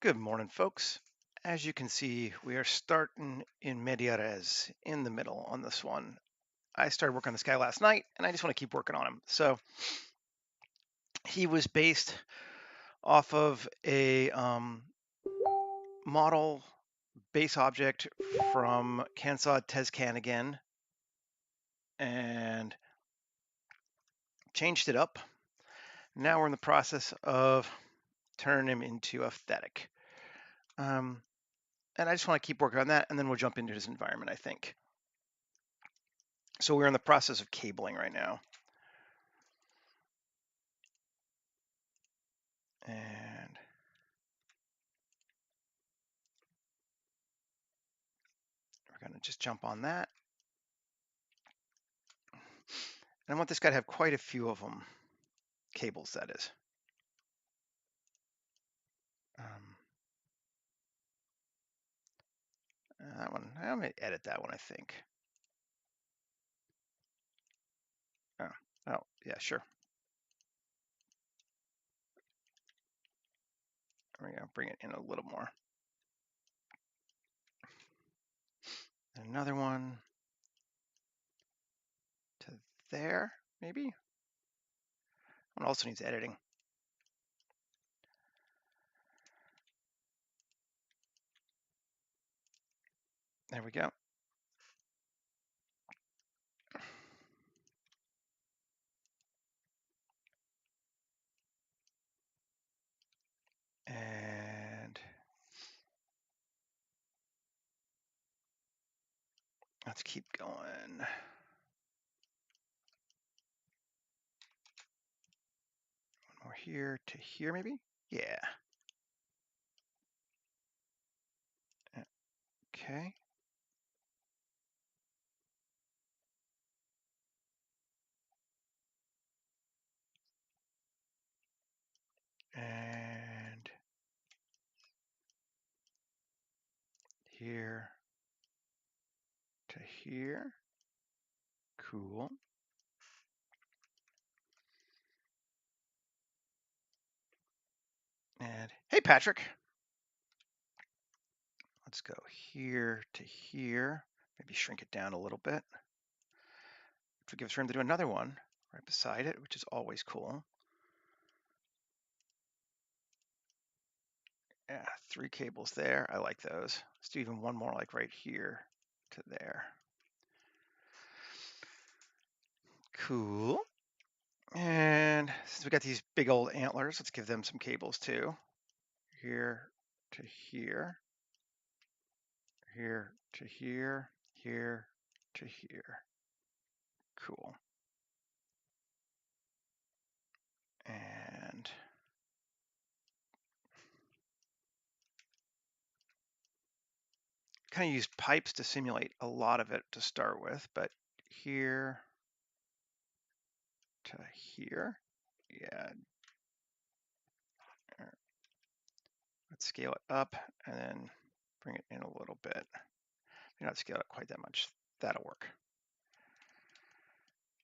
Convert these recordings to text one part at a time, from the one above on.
Good morning, folks. As you can see, we are starting in media res, in the middle on this one. I started working on this guy last night, and I just want to keep working on him. So he was based off of a model base object from Kansad Tezcan again, and changed it up. Now we're in the process of turning him into a Thetik. And I just want to keep working on that, and then we'll jump into his environment, I think. So we're in the process of cabling right now. And we're going to just jump on that. And I want this guy to have quite a few of them, cables, that is. That one, I'm going to edit that one, I think. Oh, yeah, sure. We're going to bring it in a little more. And another one to there, maybe? One also needs editing. There we go. And let's keep going. One more here to here, maybe? Yeah. Okay. And here to here. Cool. And hey, Patrick. Let's go here to here. Maybe shrink it down a little bit. Which will give us room to do another one right beside it, which is always cool. Yeah, 3 cables there. I like those. Let's do even one more, like right here to there. Cool. And since we got these big old antlers, let's give them some cables too. Here to here. Here to here. Here to here. Cool. And kind of use pipes to simulate a lot of it to start with, but here to here. Yeah. Let's scale it up and then bring it in a little bit. Maybe not scale it quite that much. That'll work.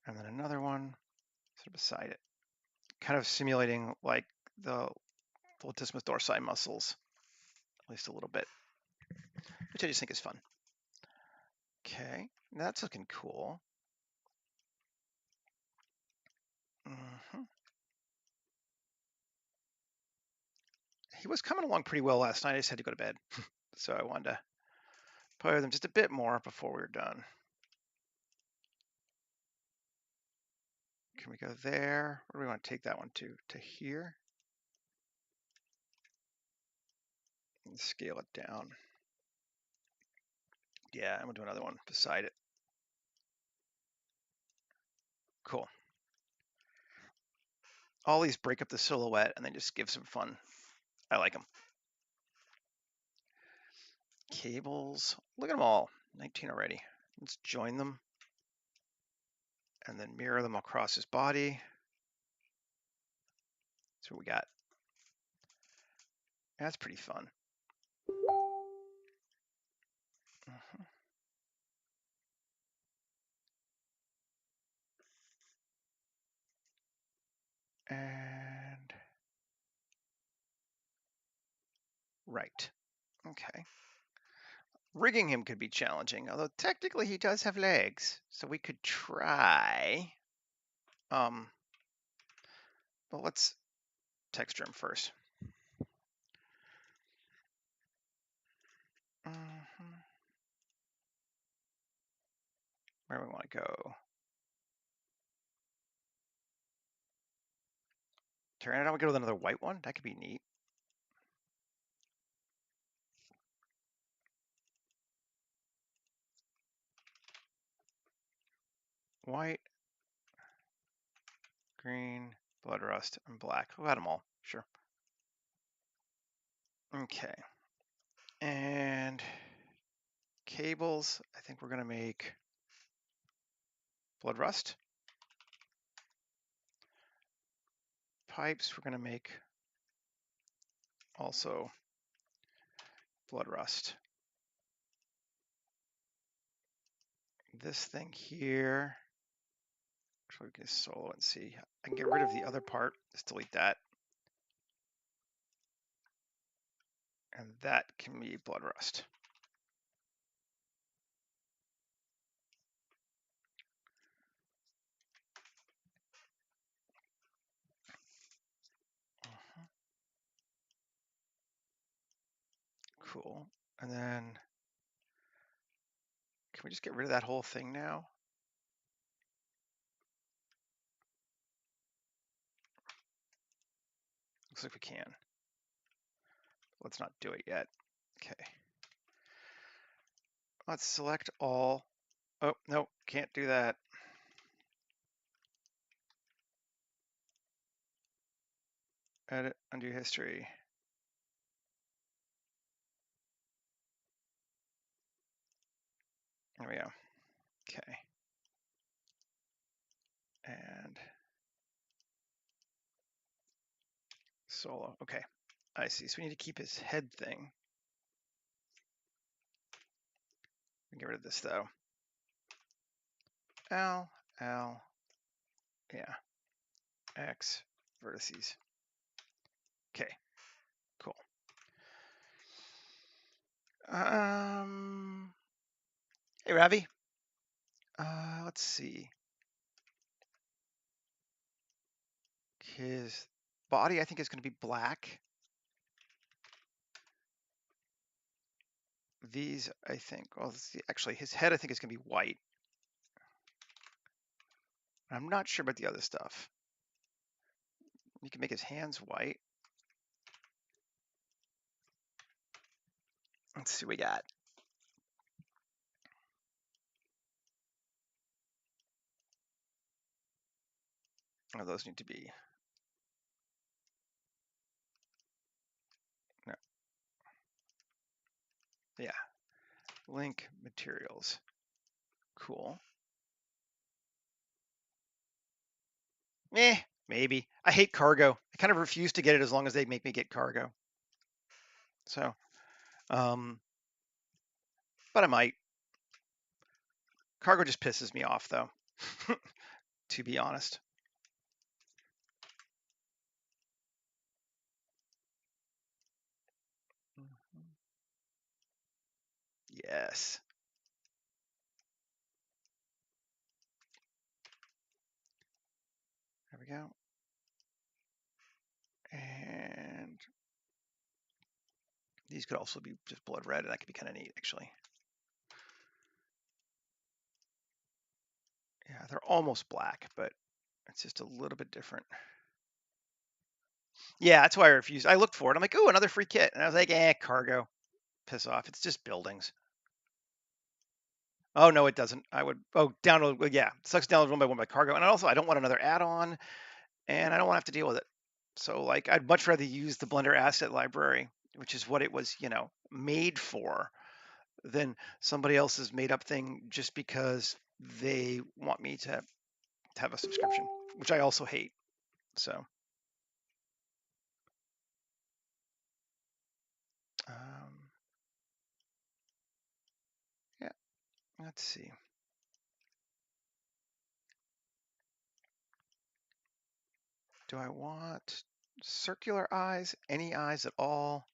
And then another one sort of beside it, kind of simulating like the latissimus dorsi muscles, at least a little bit, which I just think is fun. Okay, that's looking cool. He was coming along pretty well last night. I just had to go to bed. So I wanted to play with him just a bit more before we were done. Can we go there? Where do we want to take that one to? To here? And scale it down. Yeah, I'm gonna do another one beside it. Cool. All these break up the silhouette and then just give some fun. I like them. Cables, look at them all, 19 already. Let's join them and then mirror them across his body. That's what we got. That's pretty fun. And Right. Okay. Rigging him could be challenging, although technically he does have legs, so we could try. But let's texture him first. Where do we want to go? Turn it on. We go with another white one. That could be neat. White, green, blood rust, and black. We'll add them all. Sure. Okay. And cables, I think we're going to make blood rust. Pipes, we're going to make also blood rust. This thing here, actually we can solo and see. I can get rid of the other part, just delete that. And that can be blood rust. Cool. And then, can we just get rid of that whole thing now? Looks like we can. Let's not do it yet. Okay. Let's select all. Oh, no, can't do that. Edit, undo history. There we go. Okay. And solo. Okay. I see. So we need to keep his head thing. Get rid of this though. L, yeah. X, vertices. Okay. Cool. Hey Ravi. Let's see. His body, I think, is going to be black. These, I think, well, actually, his head, I think, is going to be white. I'm not sure about the other stuff. You can make his hands white. Let's see what we got. Oh, those need to be. No. Yeah. Link materials. Cool. Maybe. I hate cargo. I kind of refuse to get it as long as they make me get cargo. So, but I might. Cargo just pisses me off, though, to be honest. Yes. There we go. And these could also be just blood red, and that could be kind of neat, actually. Yeah, they're almost black, but it's just a little bit different. Yeah, that's why I refused. I looked for it. I'm like, oh, another free kit. And I was like, cargo. Piss off. It's just buildings. Oh, no, it doesn't. I would, download, well, yeah, it sucks download one by cargo. And also, I don't want another add-on, and I don't want to have to deal with it. So, like, I'd much rather use the Blender asset library, which is what it was, made for, than somebody else's made up thing just because they want me to have a subscription, which I also hate. So, yeah, let's see. Do I want circular eyes? Any eyes at all?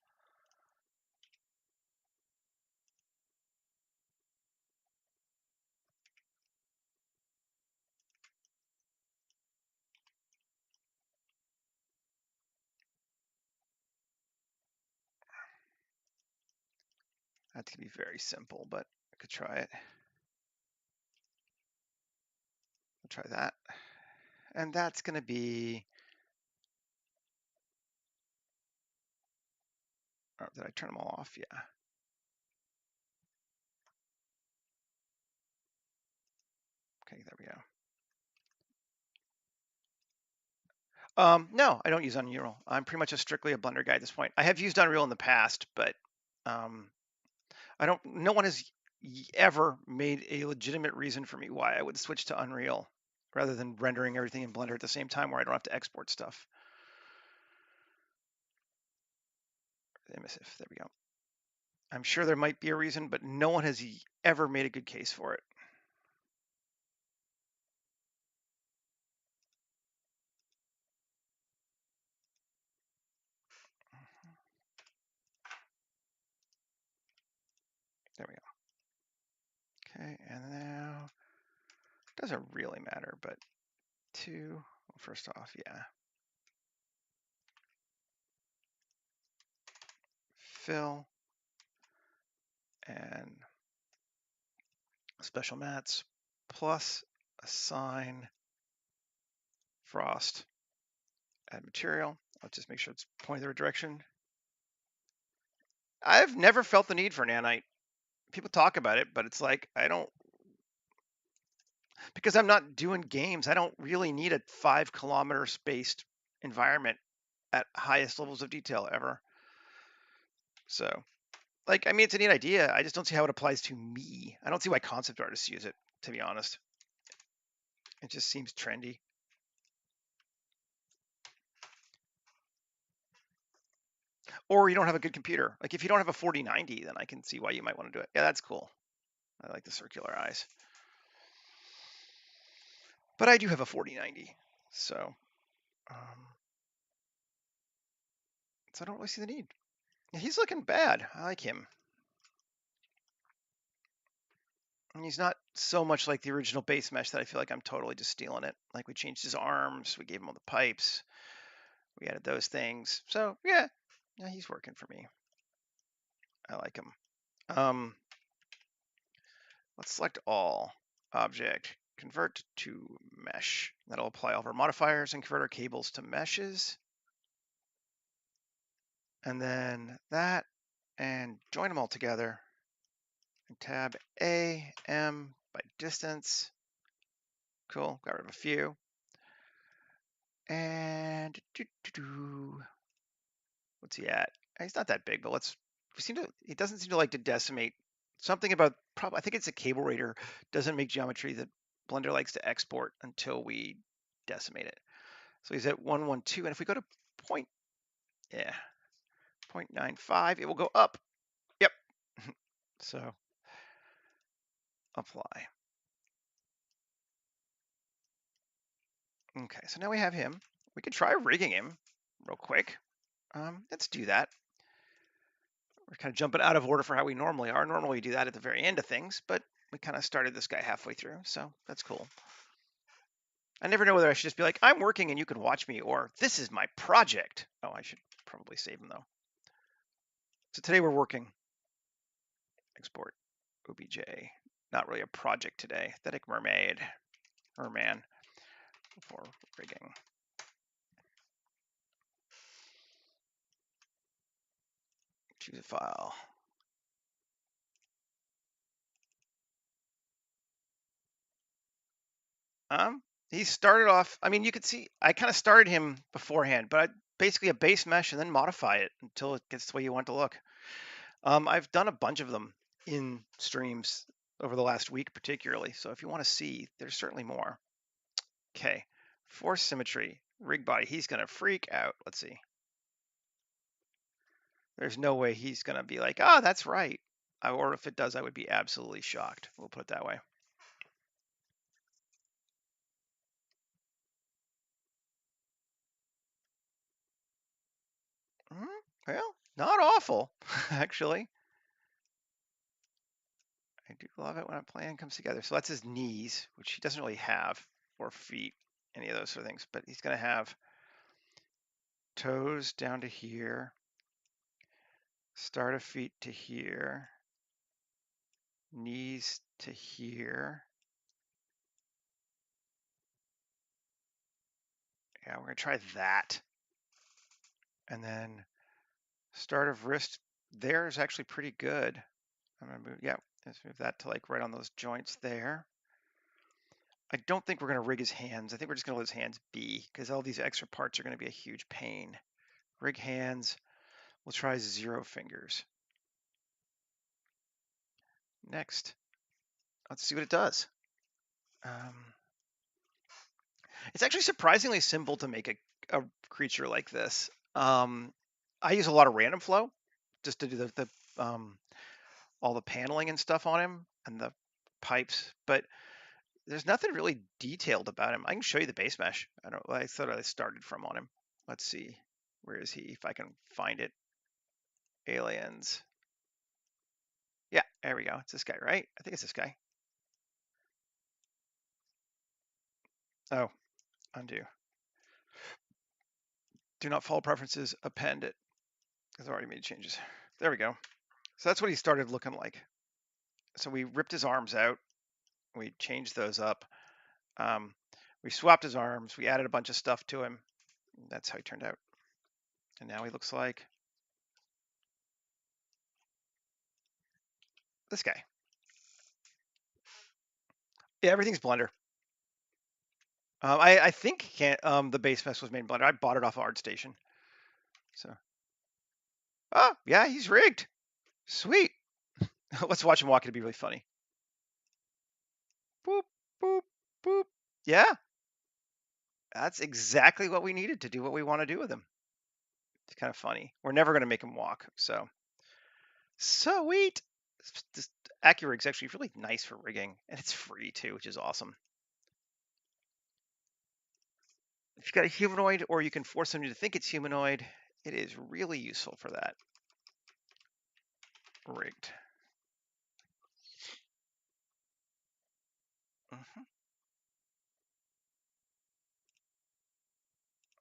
That's gonna be very simple, but I could try it. I'll try that. And that's gonna be, oh, did I turn them all off? Yeah. Okay, there we go. No, I don't use Unreal. I'm pretty much strictly a Blender guy at this point. I have used Unreal in the past, but I don't. No one has ever made a legitimate reason for me why I would switch to Unreal rather than rendering everything in Blender at the same time, where I don't have to export stuff. Emissive. There we go. I'm sure there might be a reason, but no one has ever made a good case for it. There we go. Okay, and now doesn't really matter, but two. Well, first off, yeah. Fill and special mats plus assign frost, add material. I'll just make sure it's pointing the right direction. I've never felt the need for nanite. People talk about it, but it's like, I don't, because I'm not doing games, I don't really need a 5 kilometer spaced environment at highest levels of detail ever. So, like, I mean, it's a neat idea. I just don't see how it applies to me. I don't see why concept artists use it, to be honest. It just seems trendy. Or you don't have a good computer. Like, if you don't have a 4090, then I can see why you might want to do it. Yeah, that's cool. I like the circular eyes. But I do have a 4090, so I don't really see the need. He's looking bad. I like him. And he's not so much like the original base mesh that I feel like I'm totally just stealing it. Like, we changed his arms, we gave him all the pipes, we added those things. So yeah, he's working for me. I like him. Let's select all, object, convert to mesh. That'll apply all of our modifiers and convert our cables to meshes. And then that, and join them all together. And tab A, M by distance. Cool, got rid of a few. And what's he at? He's not that big, but he doesn't seem to like to decimate. Something about, I think it's a cable rater, doesn't make geometry that Blender likes to export until we decimate it. So he's at 112, and if we go to point, yeah, 0.95, it will go up. Yep. So apply. Okay, so now we have him. We could try rigging him real quick. Let's do that. We're kind of jumping out of order for how we normally are. Normally we do that at the very end of things, but we kind of started this guy halfway through, so that's cool. I never know whether I should just be like, I'm working and you can watch me, or this is my project. Oh, I should probably save him though. So today we're working. Export OBJ. Not really a project today. Thetik merman for rigging. Choose a file. He started off, I mean, you could see, I kind of started him beforehand, but basically a base mesh and then modify it until it gets the way you want it to look. I've done a bunch of them in streams over the last week, particularly. So if you want to see, there's certainly more. Okay, force symmetry, rig body. He's gonna freak out. Let's see. There's no way he's gonna be like, oh, that's right. Or if it does, I would be absolutely shocked. We'll put it that way. Well, not awful, actually. I do love it when a plan comes together. So that's his knees, which he doesn't really have, or feet, any of those sort of things. But he's going to have toes down to here, start of feet to here, knees to here. Yeah, we're gonna try that. And then start of wrist there is actually pretty good. I'm gonna move, yeah, let's move that to like right on those joints there. I don't think we're gonna rig his hands. I think we're just gonna let his hands be because all these extra parts are gonna be a huge pain. Rig hands, we'll try 0 fingers. Next, let's see what it does. It's actually surprisingly simple to make a creature like this. I use a lot of random flow just to do all the paneling and stuff on him and the pipes, but there's nothing really detailed about him. I can show you the base mesh. I thought I started from on him. Let's see. Where is he? If I can find it. Aliens. Yeah, there we go. It's this guy, right? I think it's this guy. Oh, undo. Do not follow preferences. Append it. Because I already made changes. There we go. So that's what he started looking like. So we ripped his arms out. We changed those up. Um, we swapped his arms. We added a bunch of stuff to him. That's how he turned out. And now he looks like this guy. Yeah, everything's Blender. I think the base mess was made in Blender. I bought it off of ArtStation. So, oh yeah, he's rigged. Sweet. Let's watch him walk. It'd be really funny. Boop boop boop. Yeah, that's exactly what we needed to do what we want to do with him. It's kind of funny. We're never going to make him walk. So sweet. This AccuRig is actually really nice for rigging, and it's free too, which is awesome. If you've got a humanoid, or you can force somebody to think it's humanoid, it is really useful for that. Rigged.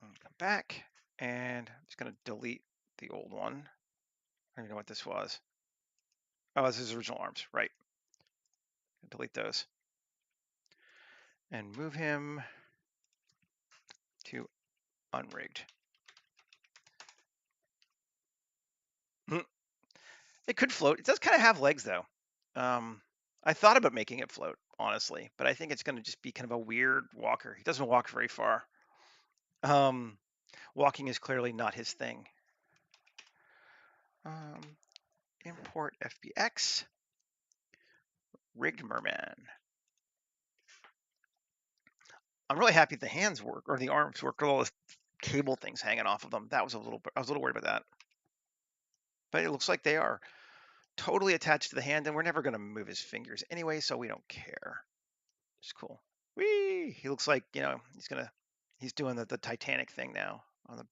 Come back, and I'm just going to delete the old one. I don't even know what this was. Oh, this is original arms, right? Delete those. And move him to unrigged. It could float. It does kind of have legs, though. I thought about making it float, honestly, but I think it's going to just be kind of a weird walker. He doesn't walk very far. Walking is clearly not his thing. Import FBX. Rigged merman. I'm really happy the hands work, or the arms work, with all those cable things hanging off of them. That was I was a little worried about that. But it looks like they are totally attached to the hand, and we're never going to move his fingers anyway, so we don't care. It's cool. Whee! He looks like, he's doing the Titanic thing now on the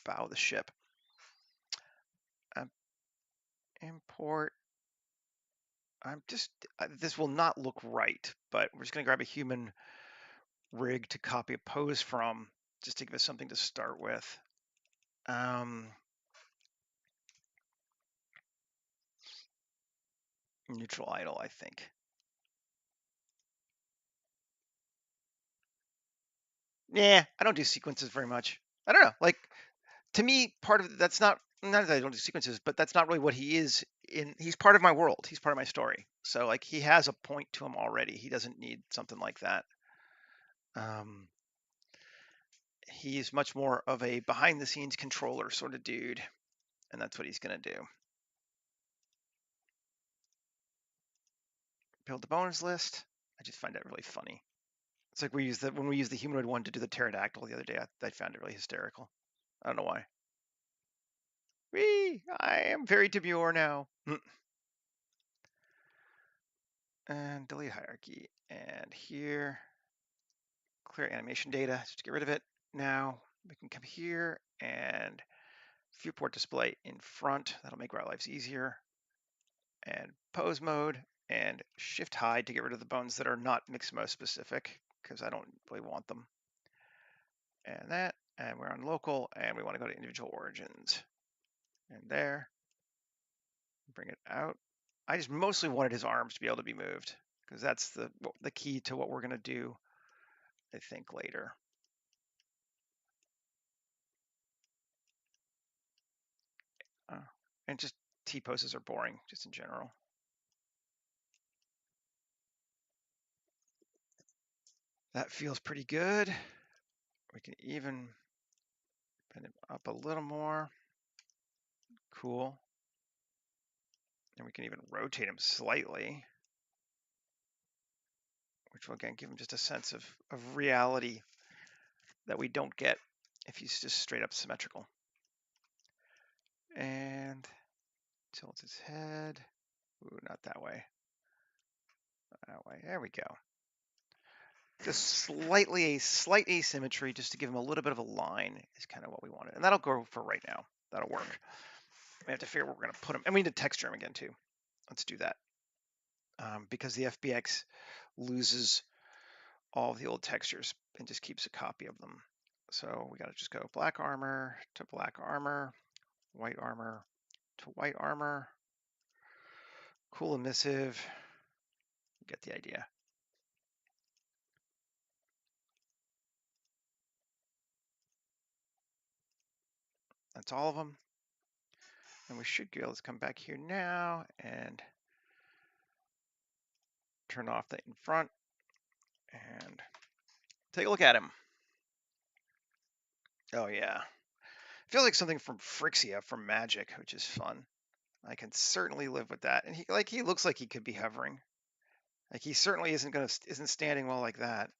bow of the ship. Import. This will not look right, but we're just going to grab a human rig to copy a pose from, just to give us something to start with. Neutral idle, I think. Yeah, I don't do sequences very much. I don't know. Like, to me, part of that's not that I don't do sequences, but that's not really what he is he's part of my world. He's part of my story. So like he has a point to him already. He doesn't need something like that. He's much more of a behind the scenes controller sort of dude, and that's what he's gonna do. Build the bonus list. I just find that really funny. It's like when we used the humanoid one to do the pterodactyl the other day. I found it really hysterical. I don't know why. Whee! I am very demure now. And delete hierarchy. And here, clear animation data, just to get rid of it. Now we can come here and viewport display in front. That'll make our lives easier. And pose mode and shift hide to get rid of the bones that are not Mixamo specific, because I don't really want them. And that, and we're on local, and we want to go to individual origins. And there, bring it out. I just mostly wanted his arms to be able to be moved because that's the key to what we're going to do, I think, later. And just T-poses are boring, just in general. That feels pretty good. We can even bend him up a little more. Cool. And we can even rotate him slightly, which will again give him just a sense of reality that we don't get if he's just straight up symmetrical. And tilt his head. Ooh, not that way. That way. There we go. Just slight asymmetry just to give him a little bit of a line is kind of what we wanted. And that'll go for right now. That'll work. We have to figure out where we're going to put him. And we need to texture him again too. Let's do that. Because the FBX loses all of the old textures and just keeps a copy of them. So we got to just go black armor to black armor, white armor to white armor, cool emissive. You get the idea. That's all of them. And we should be able to come back here now and turn off the in front and take a look at him. Oh yeah. Feels like something from Frixia from Magic, which is fun. I can certainly live with that. And he looks like he could be hovering. Like he certainly isn't standing well like that.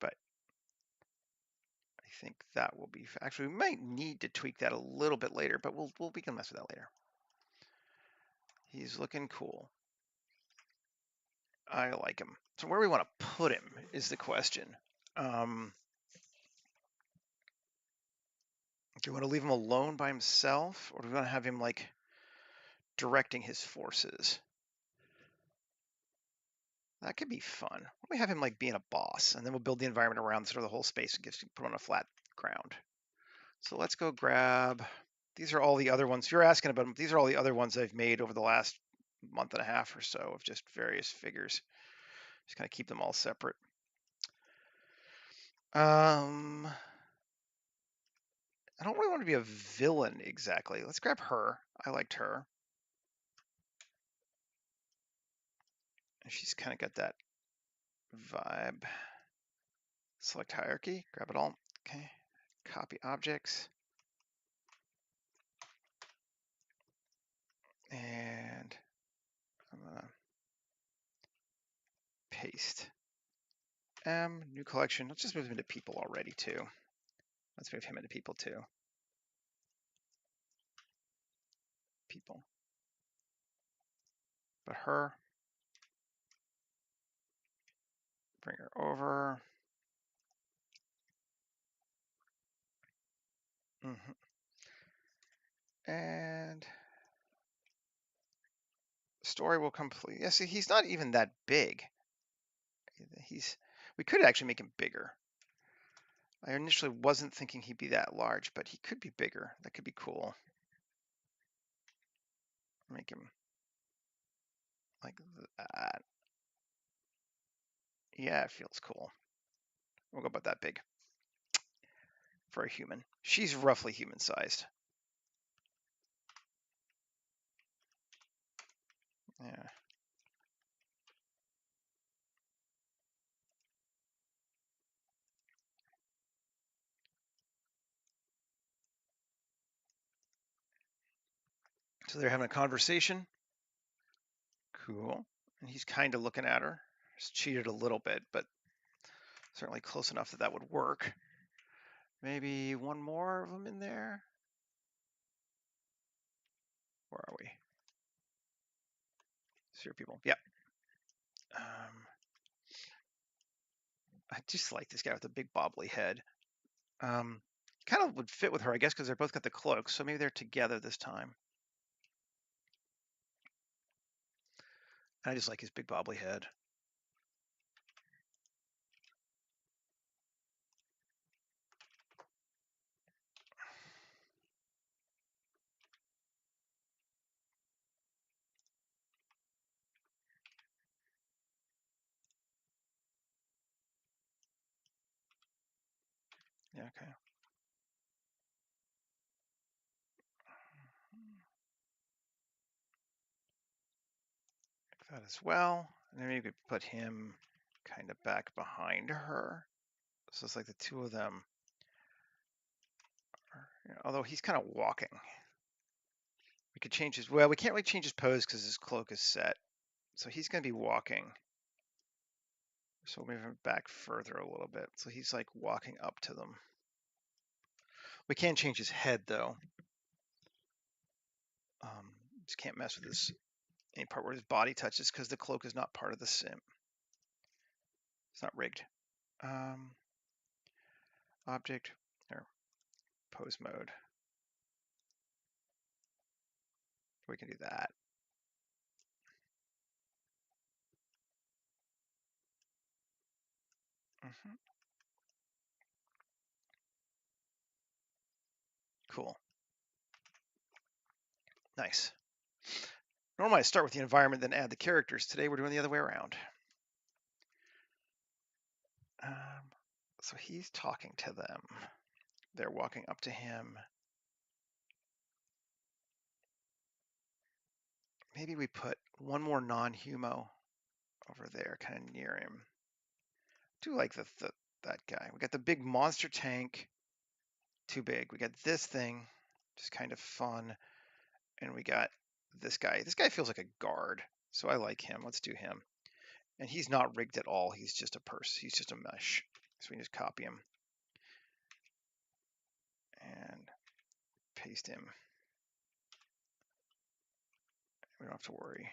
But I think that will be actually we might need to tweak that a little bit later, but we can mess with that later. He's looking cool. I like him. So where we want to put him is the question. Do we want to leave him alone by himself, or do we want to have him like directing his forces? That could be fun. Why don't we have him like being a boss, and then we'll build the environment around sort of the whole space and just put on a flat ground. So let's go grab. These are all the other ones. If you're asking about them, these are all the other ones I've made over the last month and a half or so of just various figures. Just kind of keep them all separate. I don't really want to be a villain exactly. Let's grab her. I liked her. She's kind of got that vibe. Select hierarchy, grab it all. Okay, copy objects. And I'm gonna paste. New collection. Let's just move him into people already too. Let's move him into people too. People. But her. Bring her over. And story will complete. Yeah, see, he's not even that big. We could actually make him bigger. I initially wasn't thinking he'd be that large, but he could be bigger. That could be cool. Make him like that. Yeah, it feels cool. We'll go about that big for a human. She's roughly human sized. Yeah. So they're having a conversation. Cool. And he's kind of looking at her. He's cheated a little bit, but certainly close enough that that would work. Maybe one more of them in there. Where are we? Sphere people. Yep. I just like this guy with the big bobbly head. Kind of would fit with her, I guess, because they're both got the cloaks. So maybe they're together this time. I just like his big bobbly head. Yeah, okay. That as well. And then maybe we could put him kind of back behind her. So it's like the two of them are, although he's kind of walking. We could change his, well, we can't really change his pose because his cloak is set. So he's going to be walking. So we'll move him back further a little bit. So he's like walking up to them. We can change his head though. Just can't mess with this any part where his body touches because the cloak is not part of the sim. It's not rigged. Object or pose mode. We can do that. Cool. Nice. Normally I start with the environment, then add the characters. Today we're doing the other way around. So he's talking to them. They're walking up to him. Maybe we put one more non-humo over there, kind of near him. Do like that guy. We got the big monster tank, too big. We got this thing, just kind of fun, and we got this guy. This guy feels like a guard, so I like him. Let's do him. And he's not rigged at all. He's just a purse. He's just a mesh. So we can just copy him and paste him. We don't have to worry.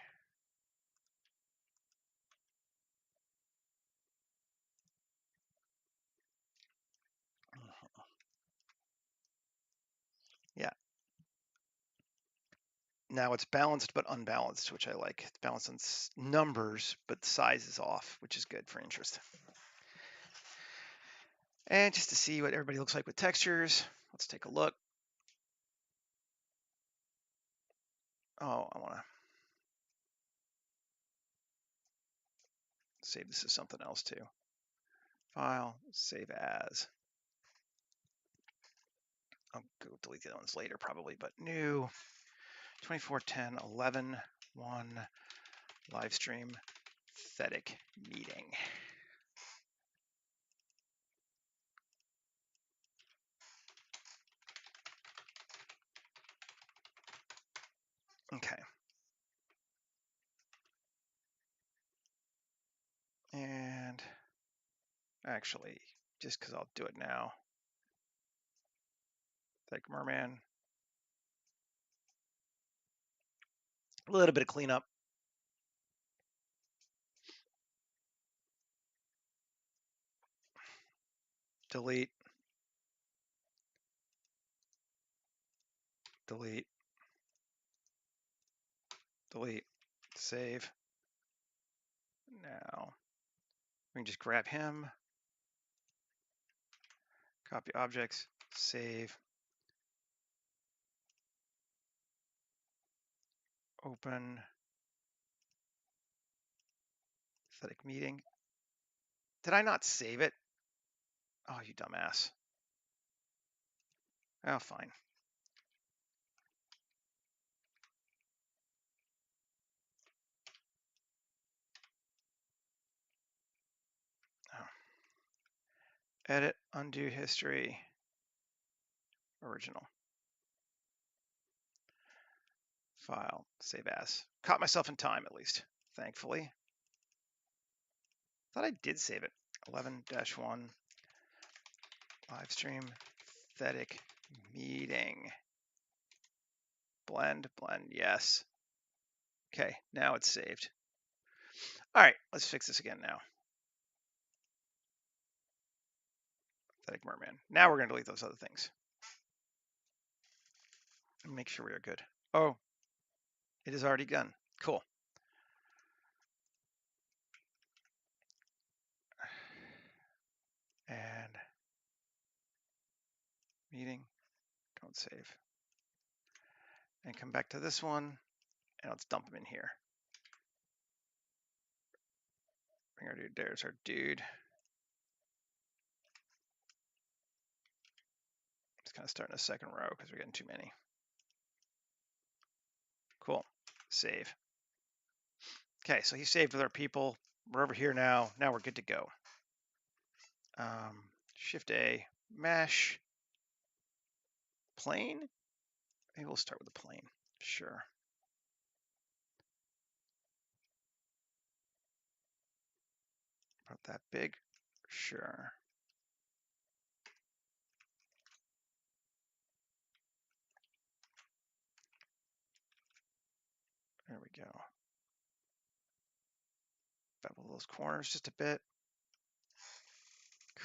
Yeah. Now it's balanced but unbalanced, which I like. It's balanced on numbers, but size is off, which is good for interest. And just to see what everybody looks like with textures, let's take a look. Oh, I want to save this as something else too. File, save as. I'll go delete the other ones later probably, but new 2410 11 1 live stream Thetik meeting. Okay. And actually, just because I'll do it now, Thetik Merman. A little bit of cleanup. Delete. Delete. Delete. Save. Now, we can just grab him. Copy objects. Save. Open. Thetik meeting. Did I not save it? Oh, you dumbass. Oh, fine. Oh. Edit, undo history, original. File, save as. Caught myself in time, at least, thankfully. Thought I did save it. 11-1, live stream, Thetik meeting. Blend, yes. Okay, now it's saved. All right, let's fix this again now. Thetik Merman. Now we're going to delete those other things. And make sure we are good. Oh, it is already done. Cool. And meeting, don't save. And come back to this one, and let's dump them in here. Bring our dude, there's our dude. kind of start in a second row because we're getting too many. Cool. Save. Okay, so he saved with our people. We're over here now. Now we're good to go. Shift A, mesh, plane. Maybe we'll start with the plane. Sure. Not that big. Sure. There we go. Bevel those corners just a bit.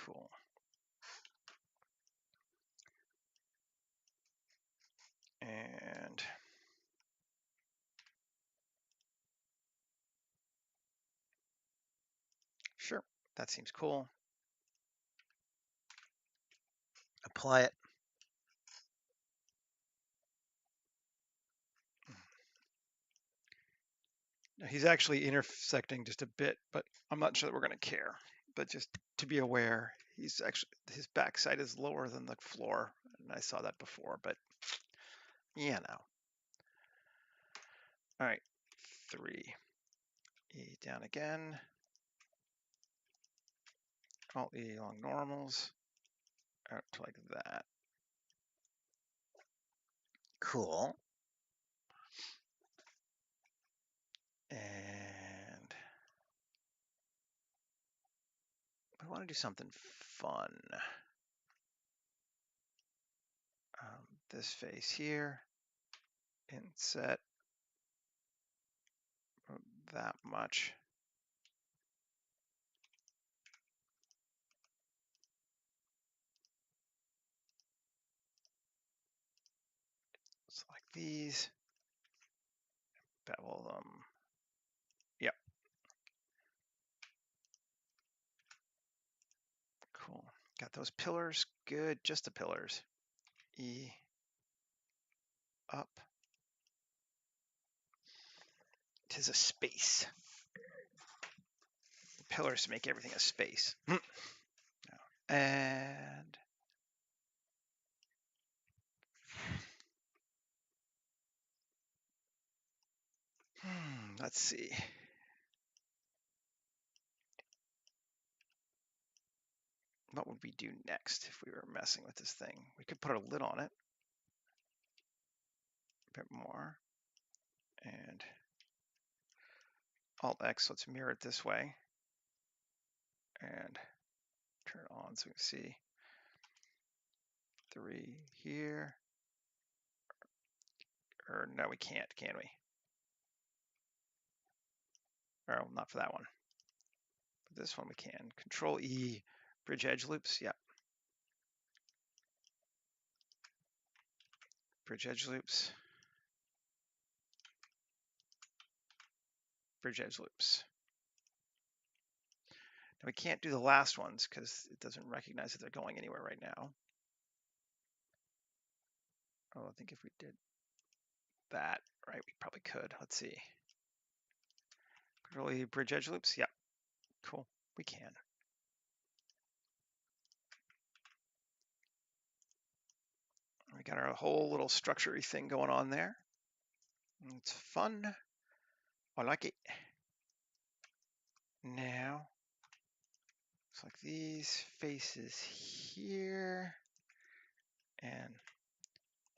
Cool. And sure, that seems cool. Apply it. He's actually intersecting just a bit, but I'm not sure that we're going to care. But just to be aware, he's actually, his backside is lower than the floor. And I saw that before, but yeah, no. All right, 3. E down again. Alt E along normals. Out to like that. Cool. And I want to do something fun. This face here, inset that much. Select these, bevel them. Yep. Cool. Got those pillars. Good. Just the pillars. E up. Tis a space. Pillars to make everything a space. And let's see. What would we do next if we were messing with this thing? We could put a lid on it. A bit more. And Alt X, let's mirror it this way. And turn it on so we can see 3 here. Or no, we can't, can we? Or not for that one. But this one we can. Control E, bridge edge loops. Yep. Bridge edge loops. Bridge edge loops. Now we can't do the last ones because it doesn't recognize that they're going anywhere right now. Oh, I think if we did that, right, we probably could. Let's see. Control E, bridge edge loops. Yep. Cool. We can. We got our whole little structure-y thing going on there. It's fun. I like it. Now, select these faces here. And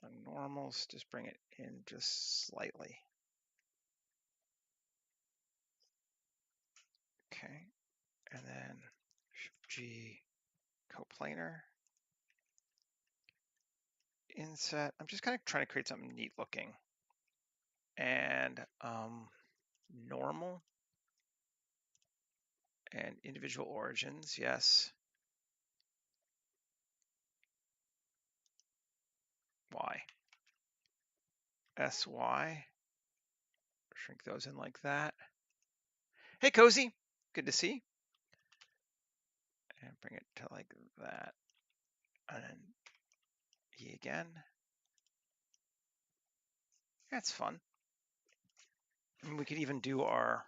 on normals, just bring it in just slightly. Okay. And then G, coplanar. Inset. I'm just kind of trying to create something neat looking. And normal. And individual origins, yes. Y. SY. Shrink those in like that. Hey, Cozy. Good to see. And bring it to like that. And then E again. That's fun. And we could even do our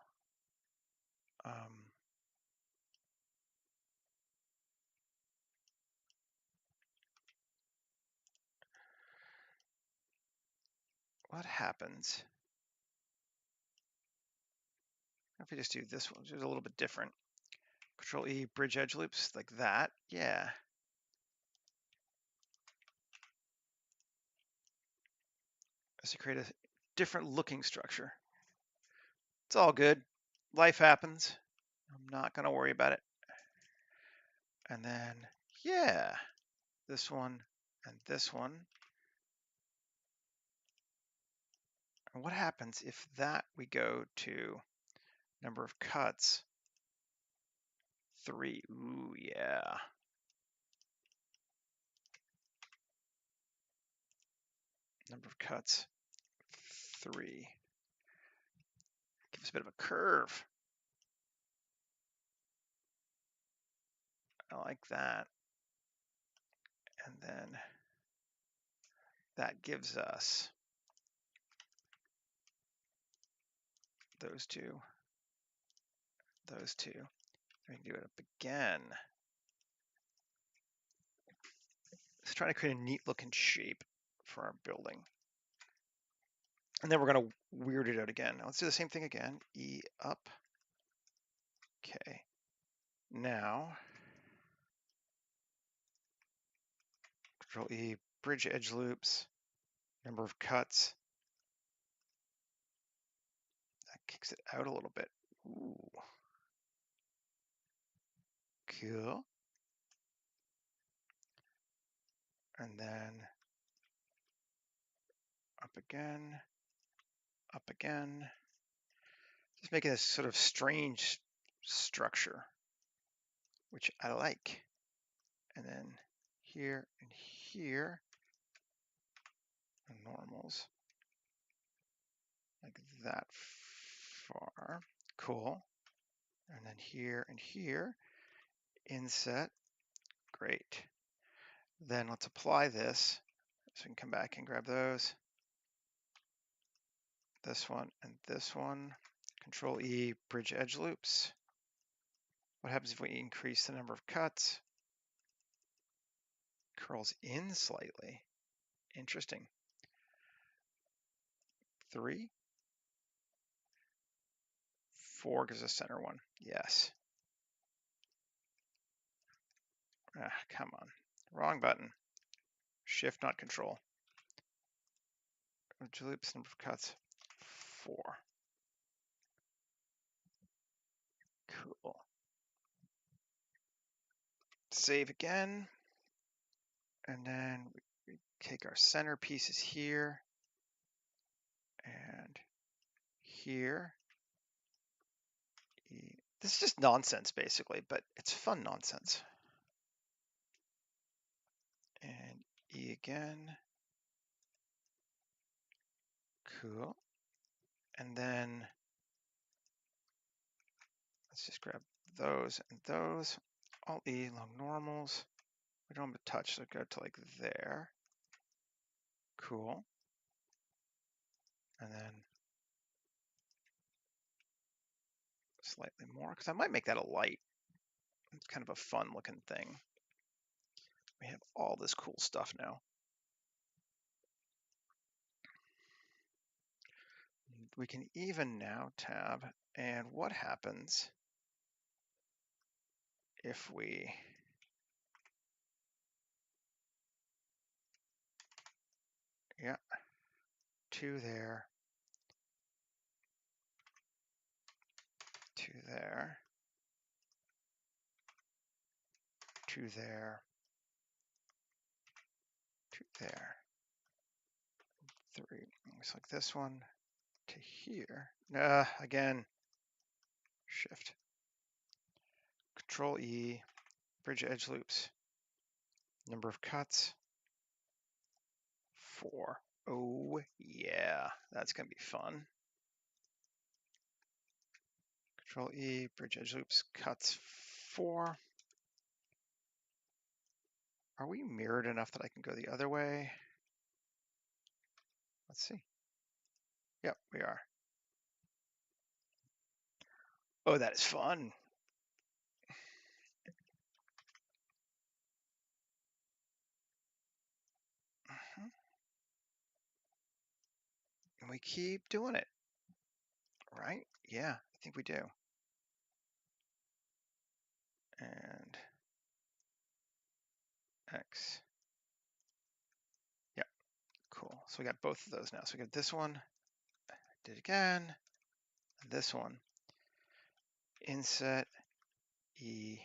what happens if we just do this one, which is a little bit different. Control E, bridge edge loops like that. Yeah. As to create a different looking structure. It's all good. Life happens. I'm not going to worry about it. And then, yeah, this one and this one. And what happens if that we go to number of cuts 3? Ooh, yeah. Number of cuts 3. Give us a bit of a curve. I like that. And then that gives us those two. We can do it up again. Let's try to create a neat looking shape for our building. And then we're going to weird it out again. Now let's do the same thing again. E up. Okay. Now, Control E, bridge edge loops, number of cuts. That kicks it out a little bit. Ooh. Cool. And then up again, up again. Just making this sort of strange structure, which I like. And then here and here, normals, like that far. Cool. And then here and here, inset. Great. Then let's apply this. So we can come back and grab those. This one and this one. Control E, bridge edge loops. What happens if we increase the number of cuts? Curls in slightly. Interesting. 3. 4 gives us center one. Yes. Ah, come on. Wrong button. Shift, not control. Bridge loops, number of cuts, 4. Cool. Save again. And then we take our center pieces here and here. This is just nonsense, basically, but it's fun nonsense. And E again. Cool. And then let's just grab those and those. Alt E, long normals. We don't have a touch, so go to like there. Cool. And then slightly more, because I might make that a light. It's kind of a fun looking thing. We have all this cool stuff now. We can even now tab, and what happens if we yeah, 2 there, 2 there, 2 there, 2 there, 3. Looks like this one to here. Again, shift. Control E, bridge edge loops. Number of cuts, 4. Oh yeah, that's gonna be fun. Control E, bridge edge loops, cuts 4. Are we mirrored enough that I can go the other way? Let's see. Yep, we are. Oh, that is fun. And we keep doing it, right? Yeah, I think we do. And X. Yep, cool. So we got both of those now. So we got this one, did it again, and this one. Inset E,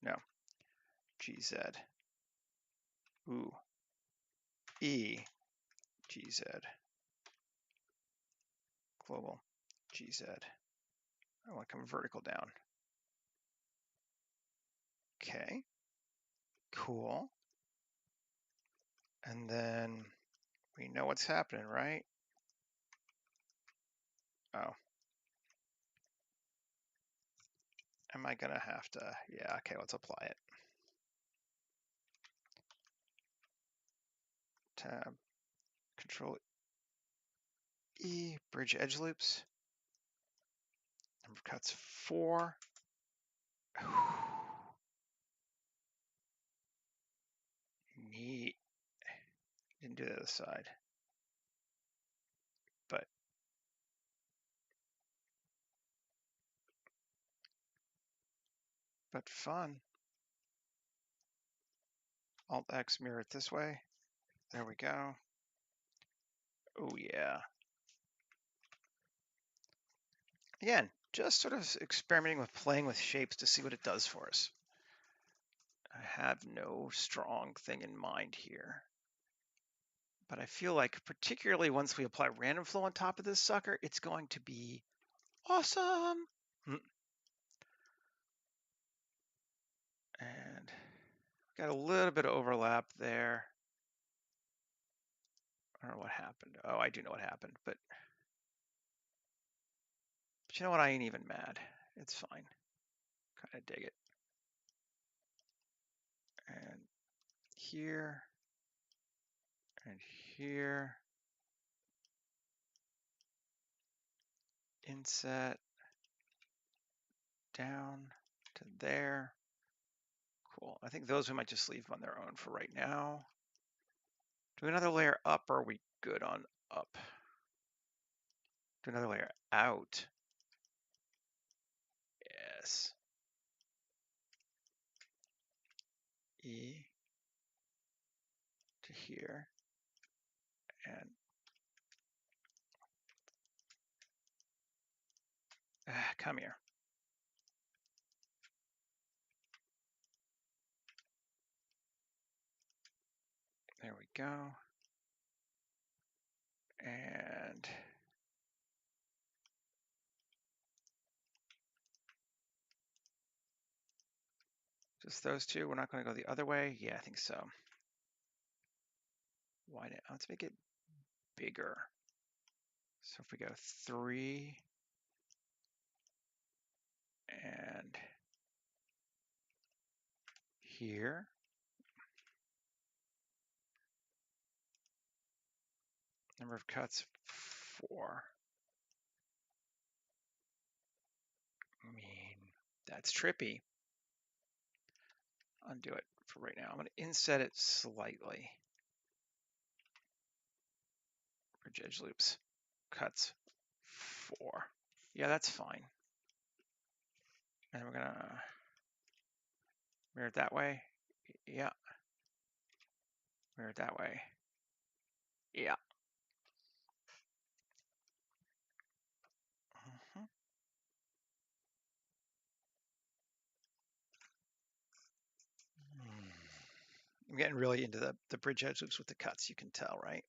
no, GZ. Ooh, E, GZ. Global, GZ. I want to come vertical down. Okay, cool. And then we know what's happening, right? Oh. Am I gonna have to, yeah, okay, let's apply it. Tab, Control E, bridge edge loops. Number of cuts 4. Neat. Didn't do the other side. But fun. Alt X, mirror it this way. There we go. Oh yeah. Again, just sort of experimenting with playing with shapes to see what it does for us. I have no strong thing in mind here. But I feel like particularly once we apply random flow on top of this sucker, it's going to be awesome. And got a little bit of overlap there. I don't know what happened. Oh, I do know what happened, but you know what? I ain't even mad. It's fine. Kind of dig it. And here, and here. Inset down to there. Cool. I think those we might just leave on their own for right now. Do another layer up, or are we good on up? Do another layer out. Yes. E to here. And come here. There we go. And just those two. We're not going to go the other way. Yeah, I think so. Why not? Let's make it bigger. So if we go 3 and here, number of cuts 4. I mean, that's trippy. Undo it for right now. I'm going to inset it slightly. Bridge edge loops, cuts 4. Yeah, that's fine. And we're going to mirror it that way. Yeah. Mirror it that way. Yeah. I'm getting really into the bridge edge loops with the cuts, you can tell, right?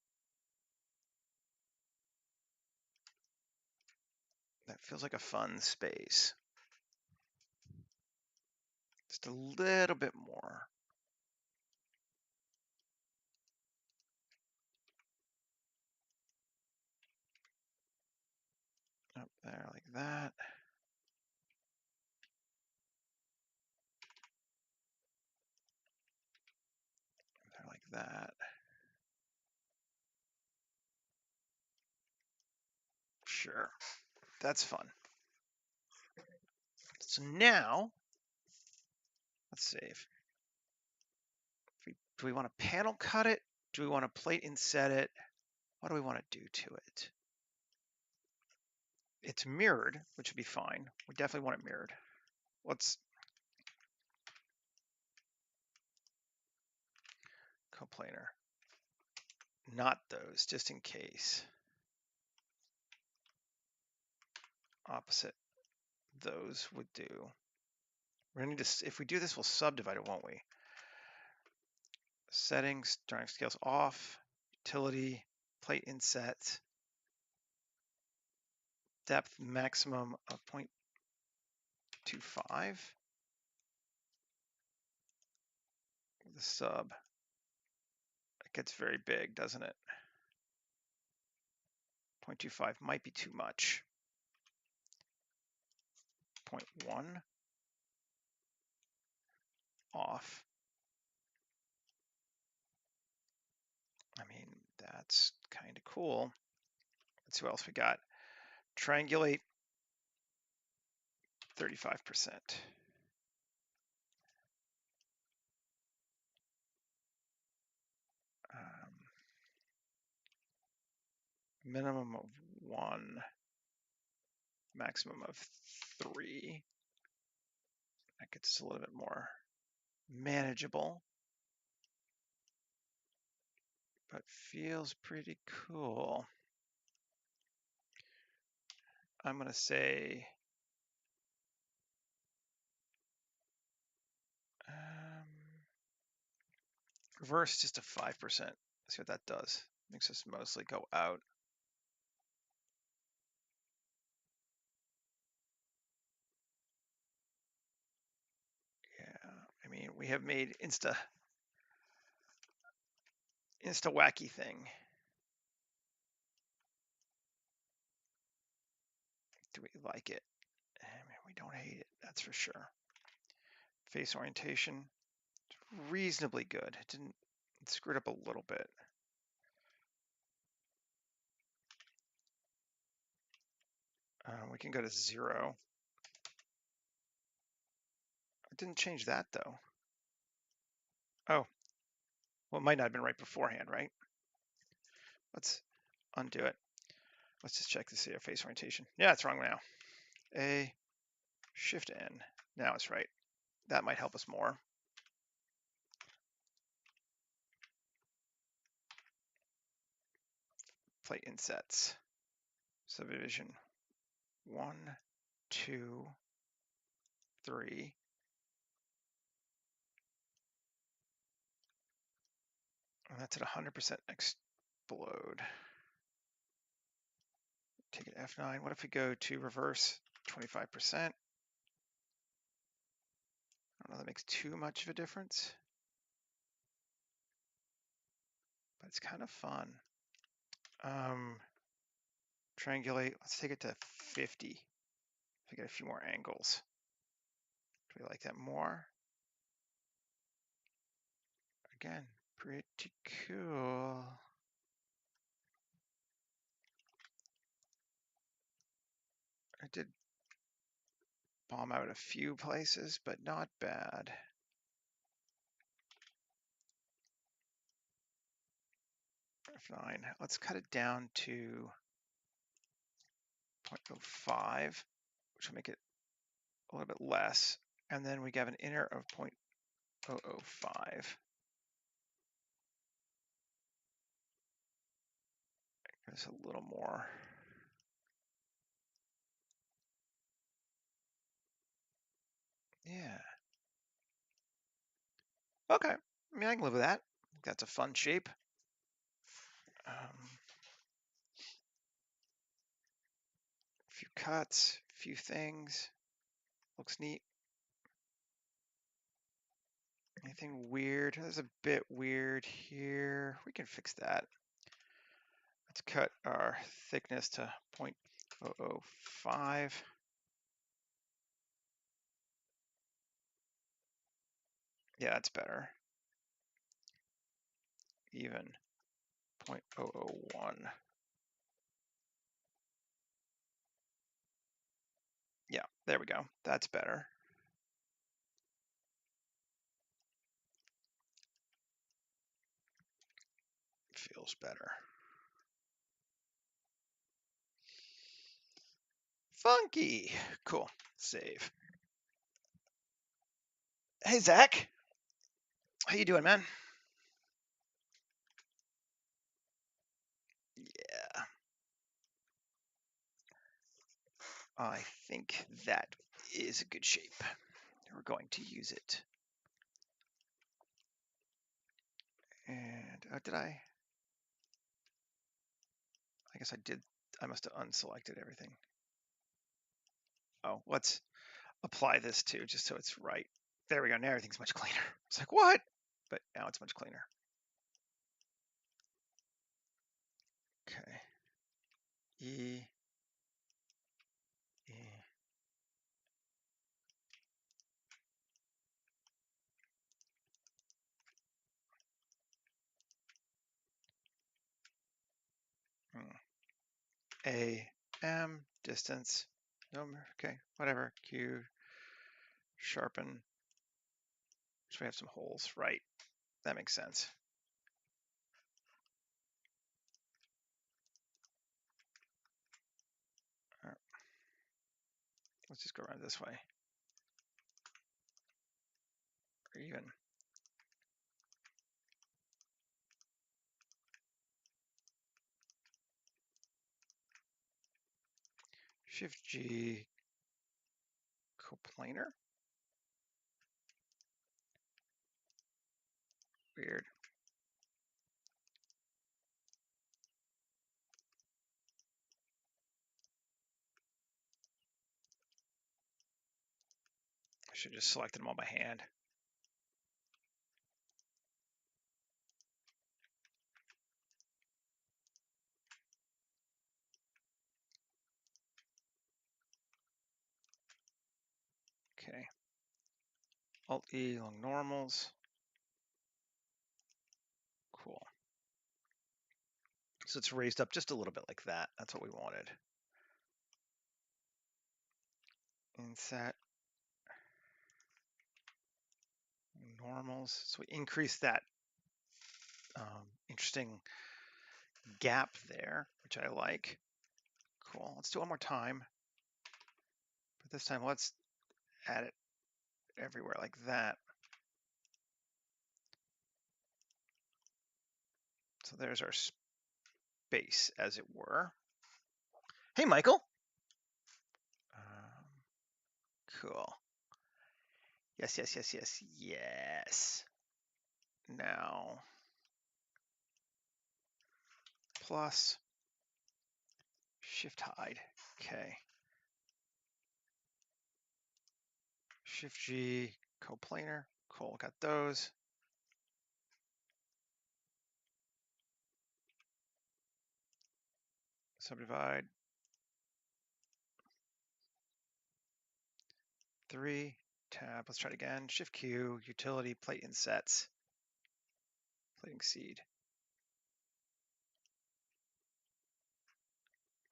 That feels like a fun space. Just a little bit more. Up there like that. There like that. Sure, that's fun. So now, let's save. Do we want to panel cut it? Do we want to plate inset it? what do we want to do to it? It's mirrored, which would be fine. We definitely want it mirrored. Let's coplanar. Not those, just in case. Opposite those would do. We're gonna need to, if we do this, we'll subdivide it, won't we? Settings, dynamic scales off, utility, plate inset, depth maximum of 0.25. The sub. It gets very big, doesn't it? 0.25 might be too much. 0.1 off. I mean, that's kind of cool. Let's see what else we got. Triangulate 35%. Minimum of 1, maximum of 3. That gets us a little bit more manageable, but feels pretty cool. I'm going to say reverse just to 5%. See what that does. Makes us mostly go out. Yeah, I mean, we have made insta wacky thing. Do we like it? I mean, we don't hate it, that's for sure. Face orientation, reasonably good. It screwed up a little bit. We can go to 0. It didn't change that though. Oh, well, it might not have been right beforehand, right? Let's undo it. Let's just check to see our face orientation. Yeah, it's wrong now. A, Shift N. Now it's right. That might help us more. Plate insets. Subdivision 1, 2, 3. And that's at 100% explode. Take it F9. What if we go to reverse 25%? I don't know, that makes too much of a difference, but it's kind of fun. Triangulate, let's take it to 50. If we get a few more angles. Do we like that more? Again, pretty cool. I did bomb out a few places, but not bad. F9. Let's cut it down to 0.05, which will make it a little bit less. And then we have an inner of 0.005. There's a little more. Yeah. Okay. I mean, I can live with that. That's a fun shape. A few cuts, a few things. Looks neat. Anything weird? That's a bit weird here. We can fix that. Let's cut our thickness to 0.005. Yeah, that's better. Even 0.001. Yeah, there we go. That's better. Feels better. Funky. Cool. Save. Hey, Zach. How you doing, man? Yeah. I think that is a good shape. We're going to use it. And did I? I guess I did. I must have unselected everything. Oh, let's apply this too, just so it's right. There we go. Now everything's much cleaner. It's like, what? But now it's much cleaner. Okay. E. E. A. M. Distance. Number. Okay. Whatever. Q. Sharpen. So we have some holes. Right. That makes sense. All right. Let's just go around this way. Or even. Shift G. Coplanar. Weird. I should just select them all by hand. Okay. Alt E along normals. Cool. So it's raised up just a little bit like that. That's what we wanted. Inset normals. So we increase that interesting gap there, which I like. Cool. Let's do it one more time. But this time, let's add it everywhere like that. So there's our space, as it were. Hey, Michael. Cool. Yes, yes, yes, yes, yes. Now, plus shift hide. Okay. Shift G, coplanar. Cool, got those. Subdivide. 3, tab. Let's try it again. Shift Q, utility, plate insets. Plating seed.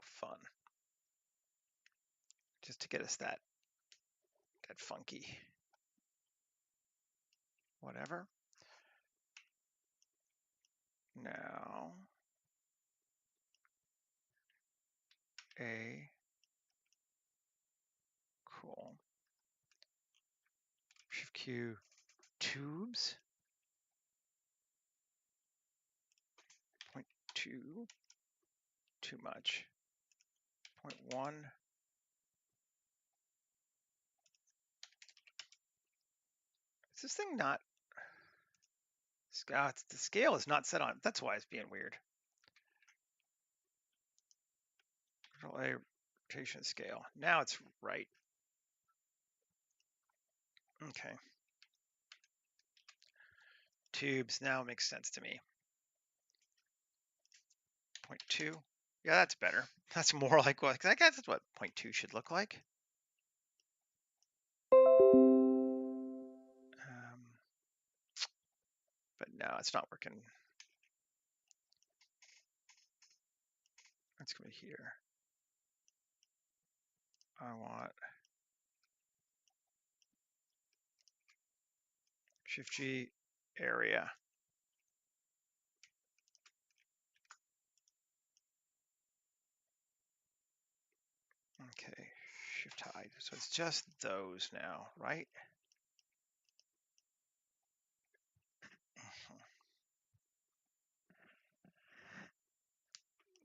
Fun. Just to get us that funky whatever. Now, A. Cool. Shift Q, tubes. 0.2, too much. 0.1. Is this thing not? The scale is not set on. That's why it's being weird. Control A, rotation scale. Now it's right. Okay. Tubes now makes sense to me. 0.2. Yeah, that's better. That's more like what, I guess that's what 0.2 should look like. But no, it's not working. Let's go here. I want Shift G, area. Okay, shift hide. So it's just those now, right?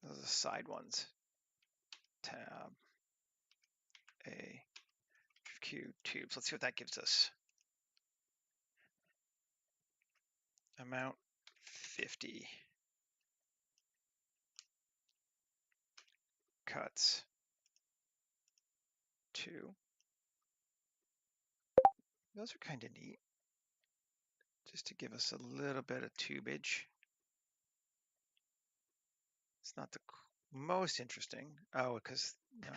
Those are the side ones. Tab, A, Shift Q, tubes. Let's see what that gives us. Amount 50. Cuts 2. Those are kind of neat. Just to give us a little bit of tubage. It's not the most interesting. Oh, because no.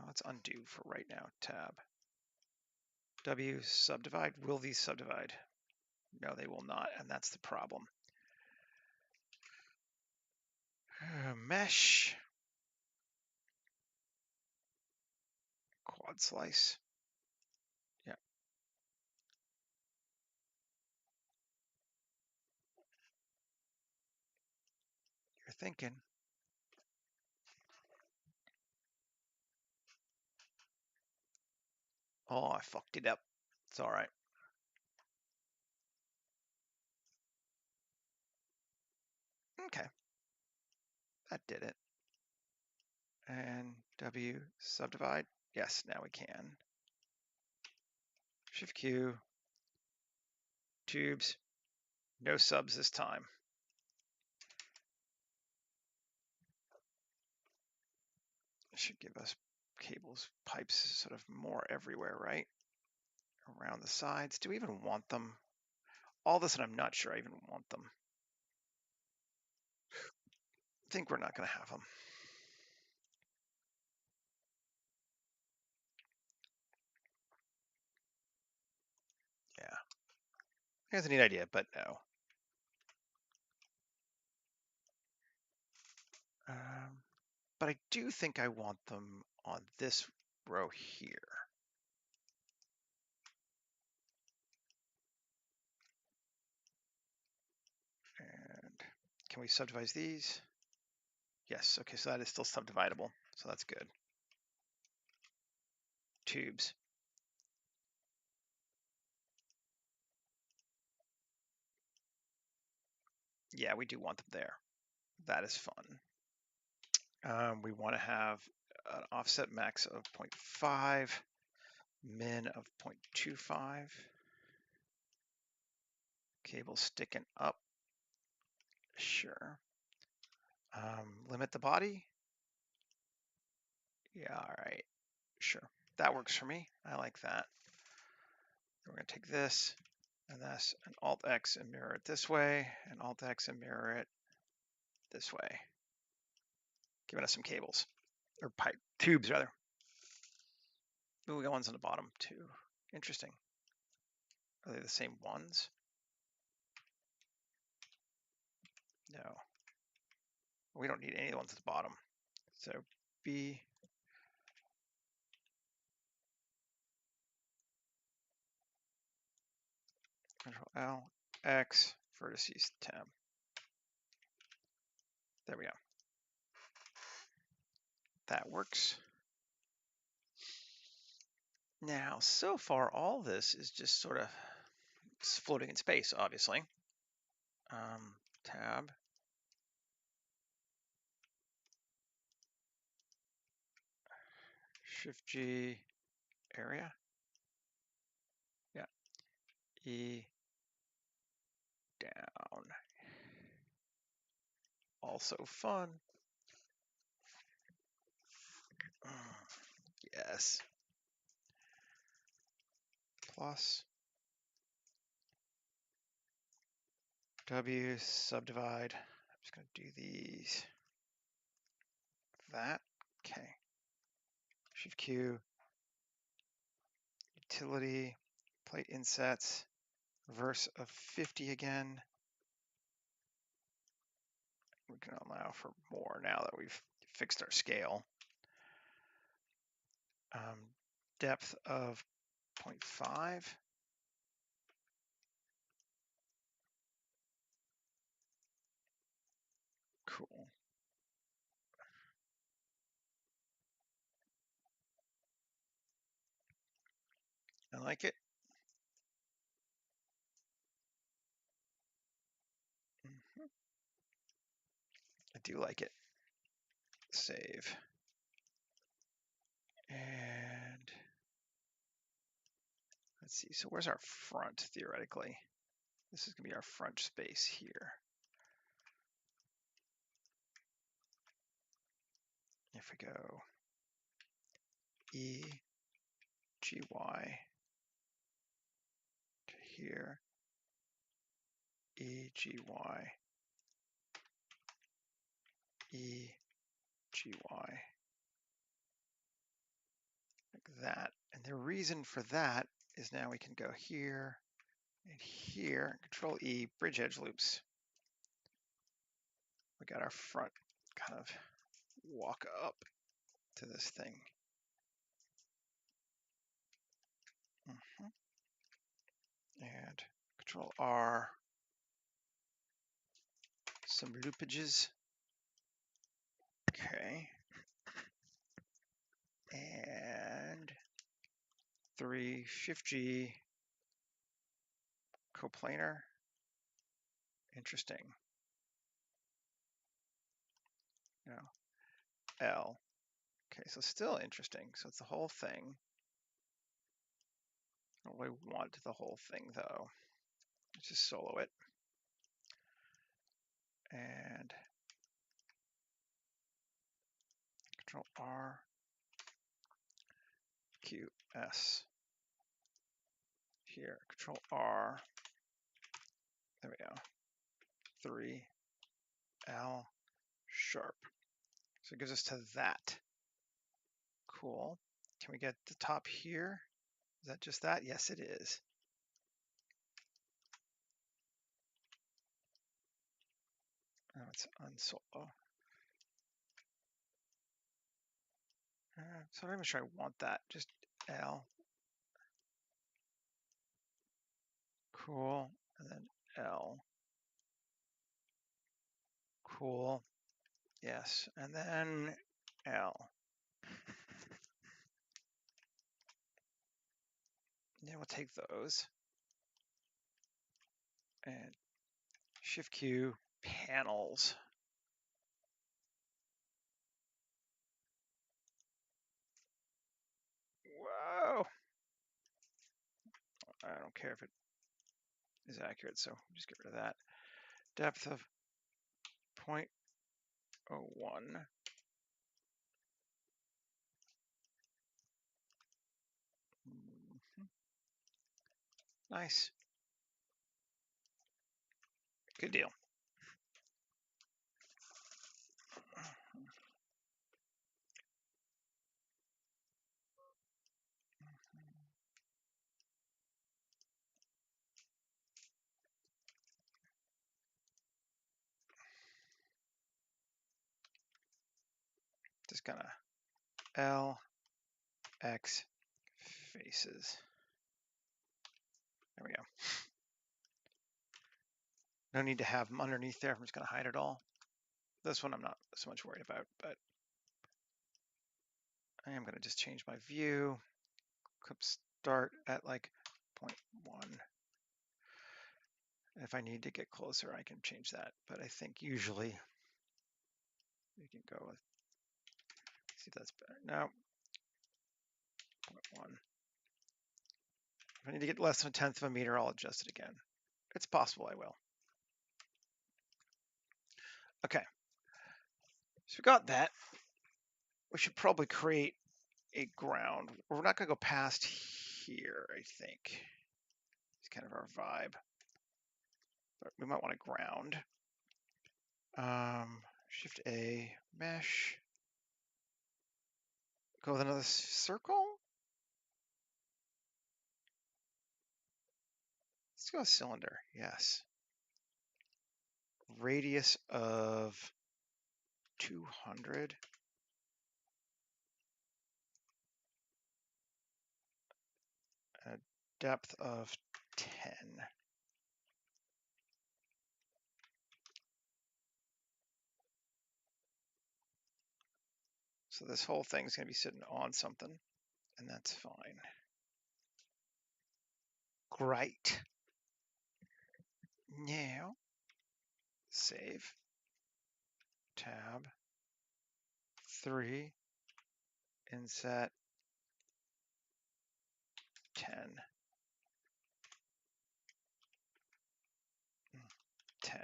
Let's undo for right now. Tab. W, subdivide. Will these subdivide? No, they will not, and that's the problem. Mesh. Quad slice. Yeah. You're thinking. Oh, I fucked it up. It's all right. Okay. That did it. And W, subdivide. Yes, now we can. Shift Q. Tubes. No subs this time. It should give us cables, pipes sort of more everywhere, right? Around the sides. Do we even want them? All this, and I'm not sure I even want them. I think we're not going to have them. Yeah. Here's a neat idea, but no. But I do think I want them on this row here. And can we subdivide these? Yes, okay, so that is still subdividable, so that's good. Tubes. Yeah, we do want them there. That is fun. We want to have an offset max of 0.5, min of 0.25. Cable sticking up. Sure. Limit the body. Yeah, all right. Sure. That works for me. I like that. We're going to take this and this and Alt-X and mirror it this way, and Alt-X and mirror it this way. Giving us some cables, or pipe, tubes rather. Ooh, we got ones on the bottom too. Interesting. Are they the same ones? No. We don't need any of the ones at the bottom. So B, Control L, X, vertices tab. There we go. That works. Now, so far, all this is just sort of floating in space, obviously. Tab. Shift G, area. Yeah. E, down. Also fun. Yes. Plus W, subdivide. I'm just going to do these. That. Okay. Shift Q. Utility. Plate insets. Reverse of 50 again. We can allow for more now that we've fixed our scale. Depth of 0.5. I like it. I do like it. Save. And let's see. So where's our front theoretically? This is going to be our front space here. If we go E, G, Y to here, E, G, Y, E, G, Y, like that. And the reason for that is now we can go here and here, Control E, bridge edge loops. We got our front kind of walk up to this thing. And Control R, some loopages. Okay. And 3, Shift G, coplanar. Interesting. No. L. Okay, so still interesting. So it's the whole thing. I don't really want the whole thing though. Let's just solo it. And Control R, Q, S. Here, Control R. There we go. 3, L, sharp. So it gives us to that. Cool. Can we get the top here? Is that just that? Yes, it is. Oh, it's unsolo. So I'm not even sure I want that. Just L. Cool. And then L. Cool. Yes. And then L. Then we'll take those and Shift Q, panels. Whoa. I don't care if it is accurate, so just get rid of that. Depth of 0.01. Nice. Good deal. Just gonna L, X, faces. There we go. No need to have them underneath there. I'm just gonna hide it all. This one I'm not so much worried about, but I am gonna just change my view. Clip start at like 0.1. If I need to get closer, I can change that. But I think usually we can go with, see if that's better. No, 0.1. If I need to get less than 1/10 of a meter, I'll adjust it again. It's possible I will. Okay, so we got that. We should probably create a ground. We're not gonna go past here, I think. It's kind of our vibe. But we might want to ground. Shift A, mesh. Go with another circle. Let's go cylinder, yes. Radius of 200. A depth of 10. So this whole thing's gonna be sitting on something, and that's fine. Great. Now, save, tab, 3, inset, 10, 10.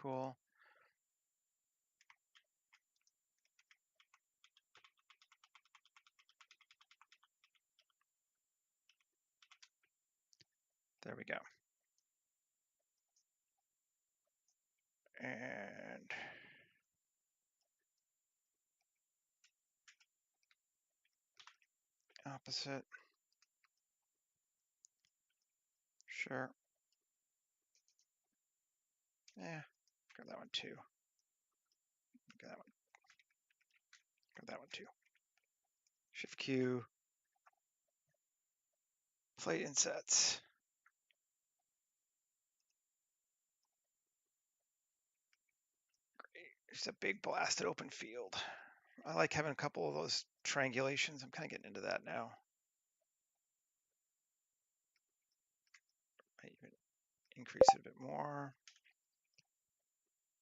Cool. There we go. And opposite. Sure. Yeah, grab that one too. Grab that one. Grab that one too. Shift Q. Plate insets. Great. Just a big blasted open field. I like having a couple of those triangulations. I'm kind of getting into that now. I even increase it a bit more.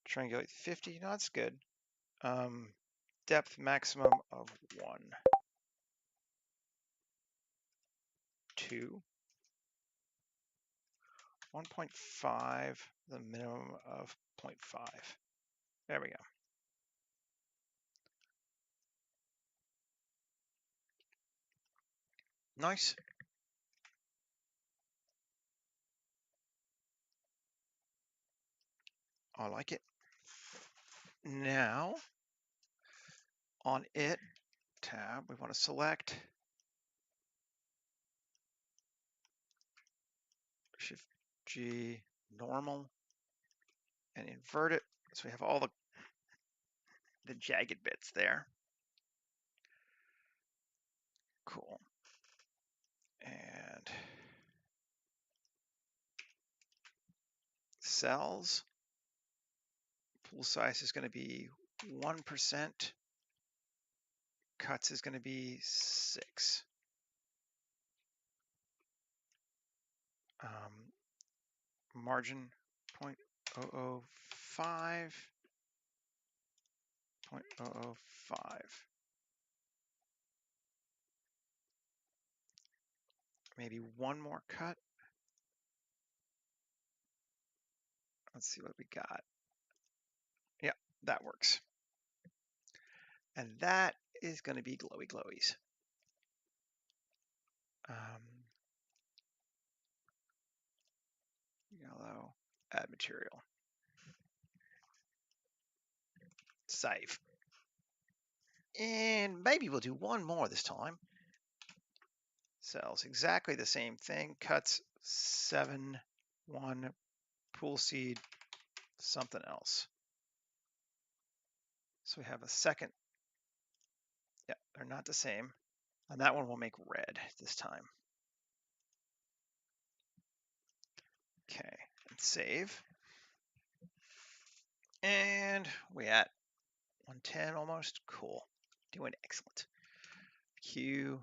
Triangulate 50. No, that's good. Depth maximum of 1. 2. 1.5. The minimum of 0.5. There we go. Nice. I like it. Now, on it tab, we want to select Shift G normal and invert it so we have all the jagged bits there. Cool. And cells, pool size is going to be 1%. Cuts is going to be 6. Margin 0.005. 0.005. Maybe one more cut. Let's see what we got. Yeah, that works. And that is going to be glowy glowies. Yellow, add material. Save. And maybe we'll do one more this time. Cells, exactly the same thing. Cuts 7, 1, pool seed, something else. So we have a second. Yeah, they're not the same. And that one will make red this time. Okay, and save. And we at 110 almost. Cool. Doing excellent. Q,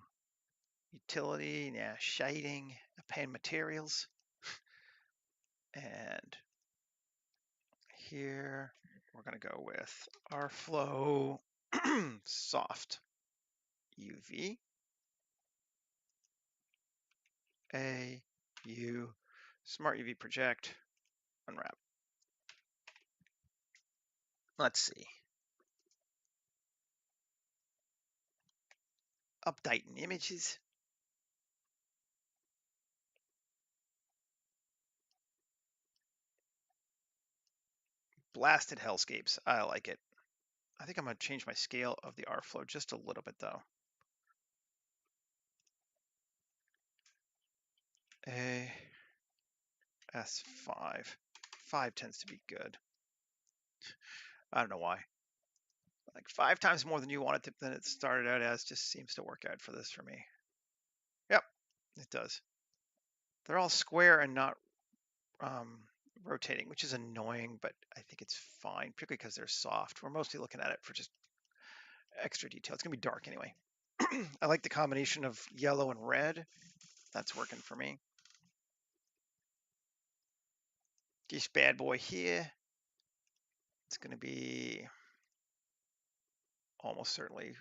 utility, yeah, shading, append materials. And here we're going to go with our flow soft UV. A, U, smart UV project, unwrap. Let's see. Updating images. Blasted hellscapes. I like it. I think I'm going to change my scale of the R flow just a little bit though. A, S5. 5 tends to be good. I don't know why. Like 5 times more than you want it than it started out as just seems to work out for this for me. Yep, it does. They're all square and not rotating, which is annoying, but I think it's fine, particularly because they're soft. We're mostly looking at it for just extra detail. It's gonna be dark anyway. I like the combination of yellow and red. That's working for me. This bad boy here, it's going to be almost certainly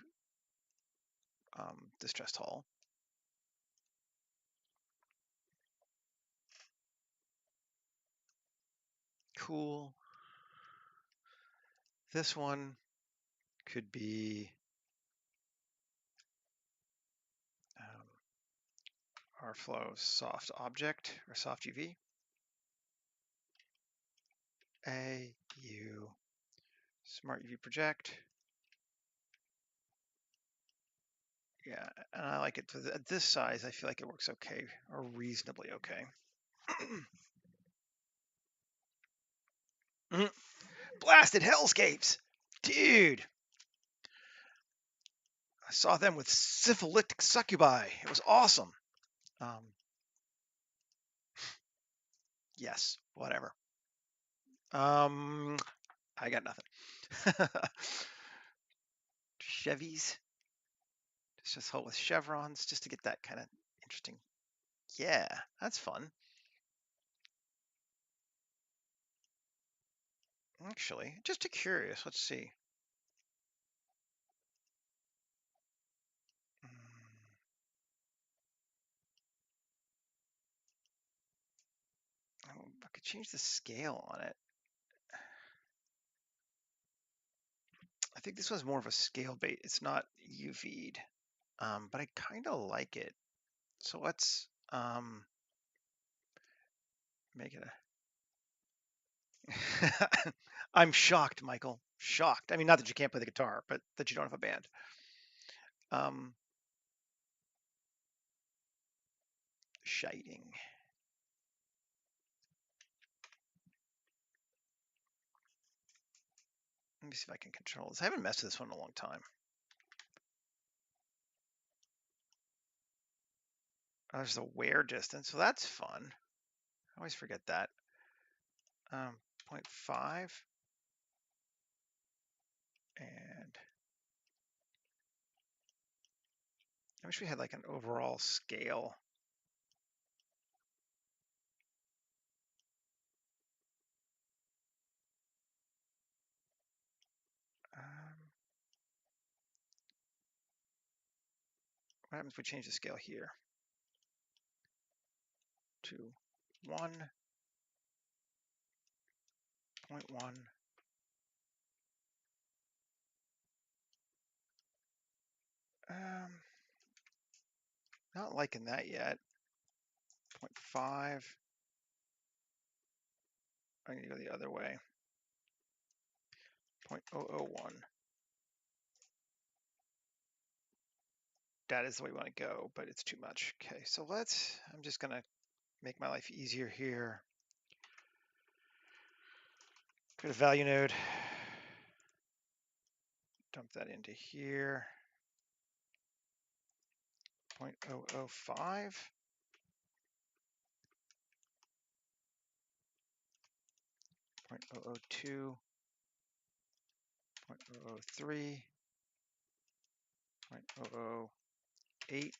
distressed haul. Cool. This one could be our flow soft object or soft UV. AU smart UV project. Yeah, and I like it. At this size, I feel like it works okay, or reasonably okay. Blasted hellscapes! Dude! I saw them with syphilitic succubi. It was awesome. Yes, whatever. I got nothing. Chevys. Just hold with chevrons just to get that kind of interesting. Yeah, that's fun. Actually, just curious. Let's see. Oh, I could change the scale on it. I think this was more of a scale bait. It's not UV'd, but I kind of like it. So let's make it a. I'm shocked, Michael. Shocked. I mean, not that you can't play the guitar, but that you don't have a band. Shading. Let me see if I can control this. I haven't messed with this one in a long time. Oh, there's a wear distance, so that's fun. I always forget that. 0.5. And I wish we had like an overall scale. What happens if we change the scale here to 1.1? Not liking that yet. 0.5. I'm going to go the other way. 0.001. That is the way we want to go, but it's too much. Okay, so I'm just going to make my life easier here. Go to value node. Dump that into here. 0.005. 0.002. 0.003. 0.008.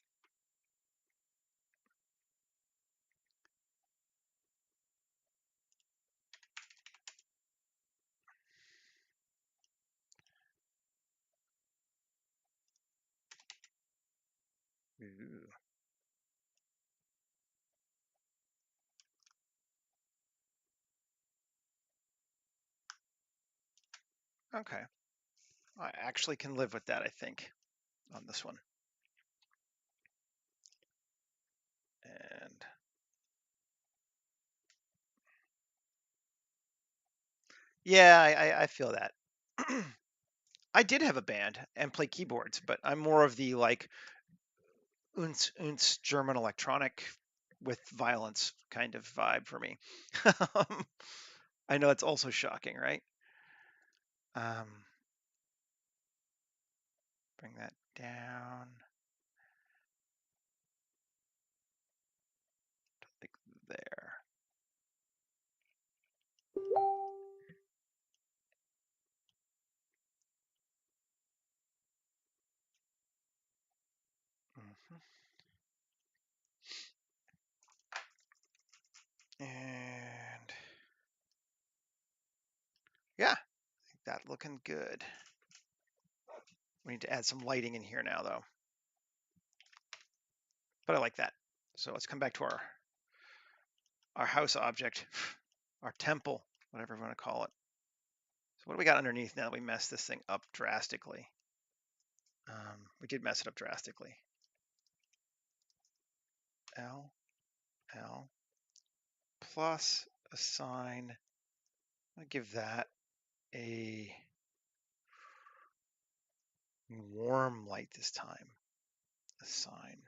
Ooh. Okay. I actually can live with that, I think, on this one. And yeah, I feel that. I did have a band and play keyboards, but I'm more of the like unz German electronic with violence kind of vibe for me. I know it's also shocking, right? Bring that down. Like there. that looking good. We need to add some lighting in here now, though. But I like that. So let's come back to our house object, our temple, whatever we want to call it. So what do we got underneath now that we messed this thing up drastically? We did mess it up drastically. L, L, plus assign. I'll give that a warm light this time. Assign.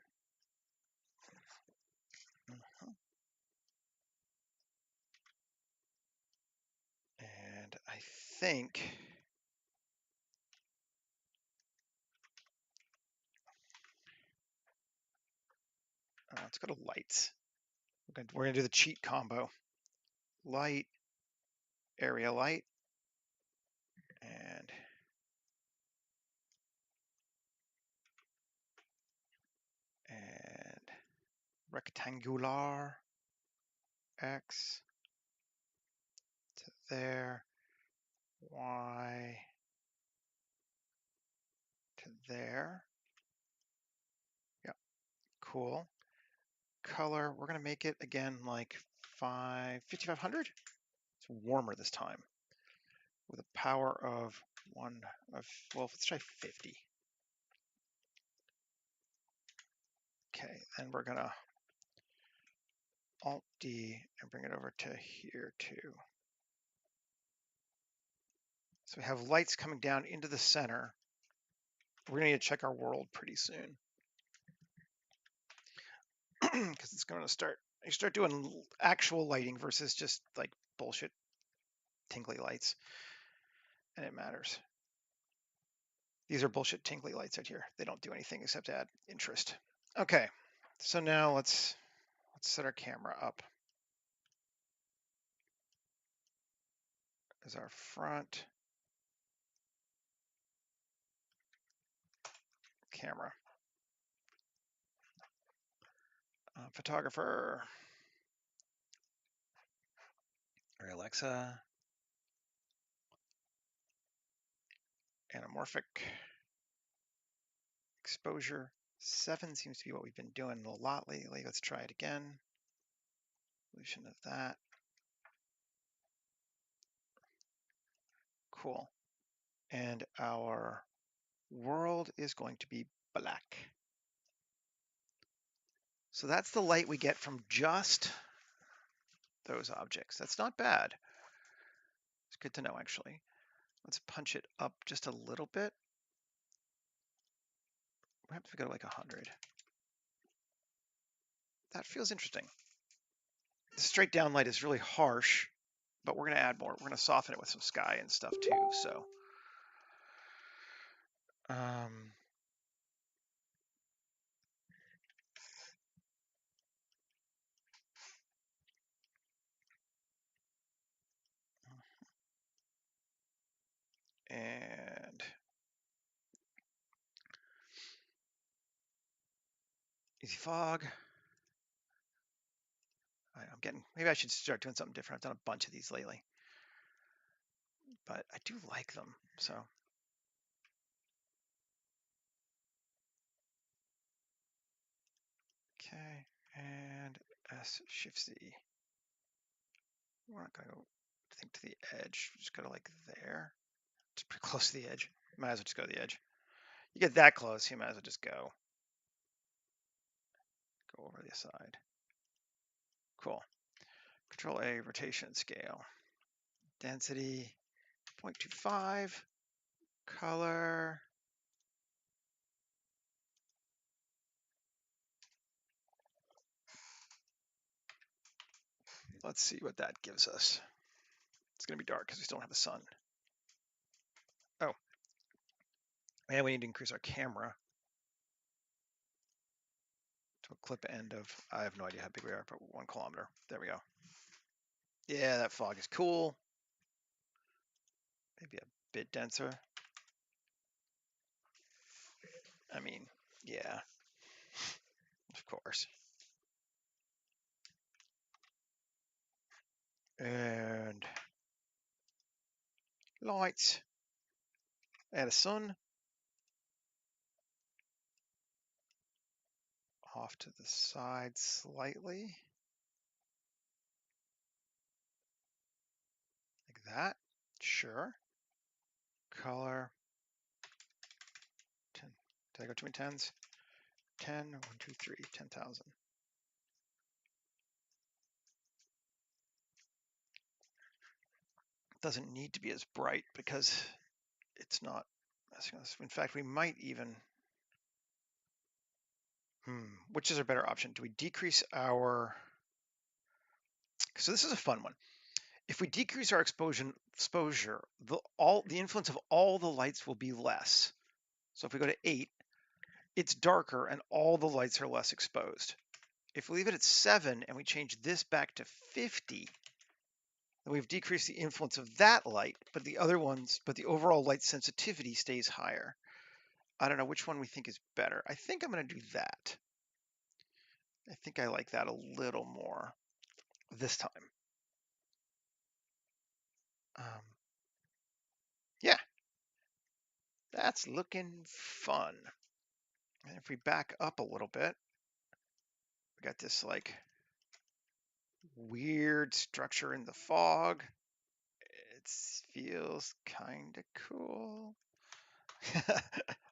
And I think let's go to lights. We're gonna do the cheat combo. Light, area light, and rectangular X to there, Y to there. Yep, cool. Color, we're gonna make it again like 5500. It's warmer this time with a power of well, let's try 50. Okay, and we're gonna Alt D and bring it over to here too. So we have lights coming down into the center. We're gonna need to check our world pretty soon because it's gonna start. You start doing actual lighting versus just like bullshit tingly lights, and it matters. These are bullshit tingly lights right here. They don't do anything except add interest. Okay, so now let's set our camera up as our front camera. Photographer, or Alexa, anamorphic, exposure 7 seems to be what we've been doing a lot lately. Let's try it again. Solution of that. Cool. And our world is going to be black. So that's the light we get from just those objects. That's not bad. It's good to know, actually. Let's punch it up just a little bit. Perhaps we go to like 100. That feels interesting. The straight down light is really harsh, but we're going to add more. We're going to soften it with some sky and stuff too. So, and easy fog. I'm getting, maybe I should start doing something different. I've done a bunch of these lately, but I do like them. So, okay, and S Shift Z. We're not going to go think to the edge. Just go to like there. It's pretty close to the edge. Might as well just go to the edge. You get that close, you might as well just go over the side. Cool. Control A, rotation scale. Density 0.25. Color. Let's see what that gives us. It's going to be dark because we still don't have the sun. Oh, and we need to increase our camera to a clip end of, I have no idea how big we are, but 1 kilometer. There we go. Yeah, that fog is cool. Maybe a bit denser. I mean, yeah, of course. And lights, add a sun, off to the side slightly, like that, sure. Color, 10, did I go too many tens? 10, 1, 2, 3, 10,000. Doesn't need to be as bright because it's not, in fact, we might even, which is a better option? Do we decrease our, so this is a fun one. If we decrease our exposure, the influence of all the lights will be less. So if we go to 8, it's darker and all the lights are less exposed. If we leave it at 7 and we change this back to 50, then we've decreased the influence of that light, but the overall light sensitivity stays higher. I don't know which one we think is better. I think I'm going to do that. I think I like that a little more this time. Yeah, that's looking fun. And if we back up a little bit, we got this like weird structure in the fog. It feels kind of cool.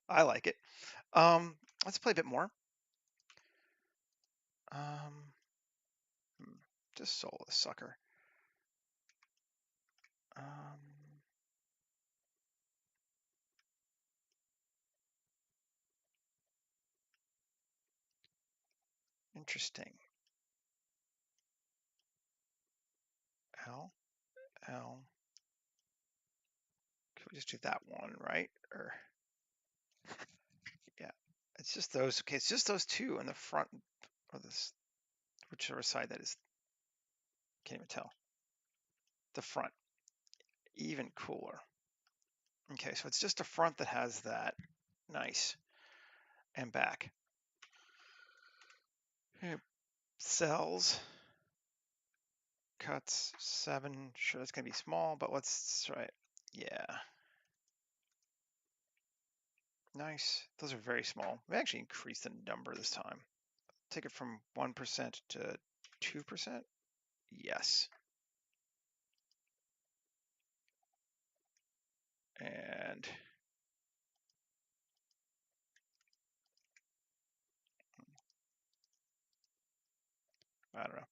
I like it. Let's play a bit more. Just soul this sucker. Interesting. L. Can we just do that one, right? Or yeah, it's just those. Okay, it's just those two in the front, or this, whichever side that is. Can't even tell. The front, even cooler. Okay, so it's just a front that has that. Nice. And back. Cells. Cuts 7. Sure, that's gonna be small, but let's try it. Yeah. Nice. Those are very small. We actually increased the number this time. Take it from 1% to 2%. Yes. And I don't know.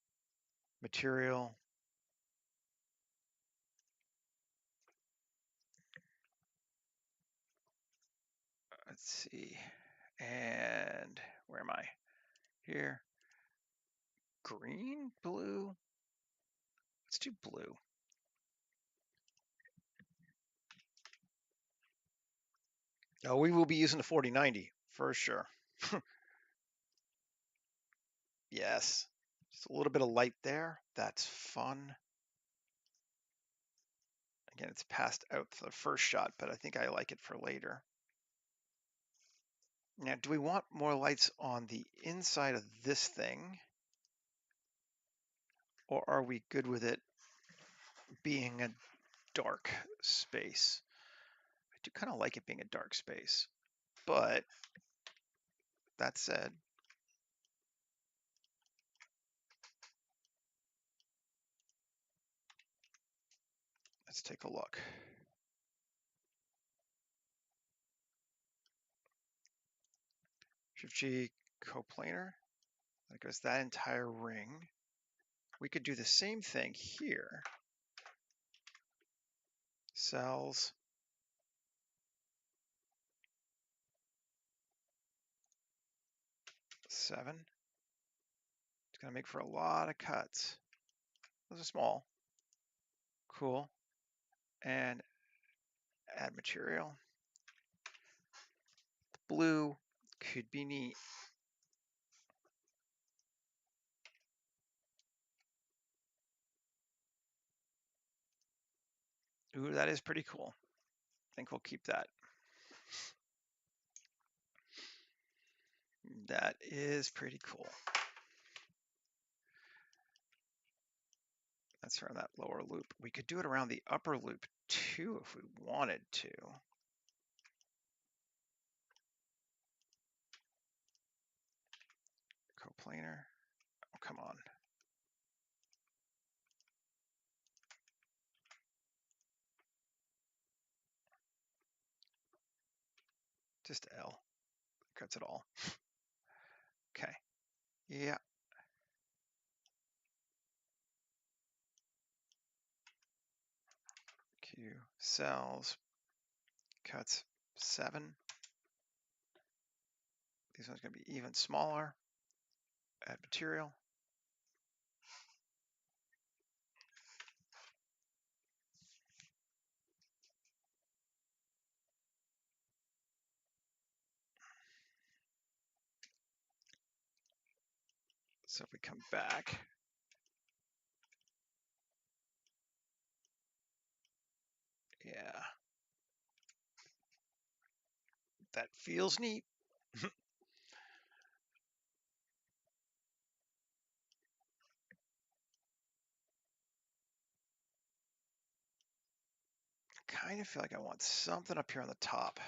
Material. Let's see. And where am I? Here. Green, blue. Let's do blue. Oh, we will be using the 4090 for sure. Yes. Just a little bit of light there. That's fun. Again, it's passed out for the first shot, but I think I like it for later. Now, do we want more lights on the inside of this thing? Or are we good with it being a dark space? I do kind of like it being a dark space, but that said, let's take a look. Shift-G coplanar, that goes that entire ring. We could do the same thing here. Cells. Seven. It's gonna make for a lot of cuts. Those are small. Cool. And add material. Blue could be neat. Ooh, that is pretty cool. I think we'll keep that. That is pretty cool. That's around that lower loop. We could do it around the upper loop too if we wanted to. Coplanar. Oh, come on. Just L. Cuts it all. Okay. Yeah. Q cells. Cuts 7. This one's going to be even smaller. Add material. So if we come back, yeah, that feels neat. Kind of feel like I want something up here on the top.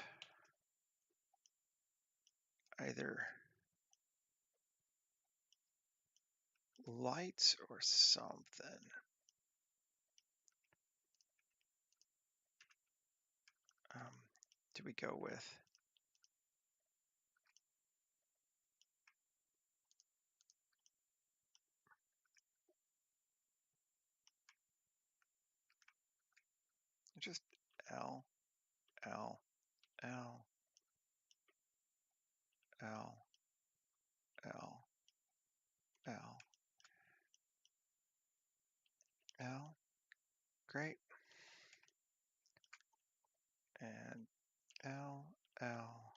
Either lights or something. Do we go with? Just L, L, L, L, L, L, L. Great. And L, L,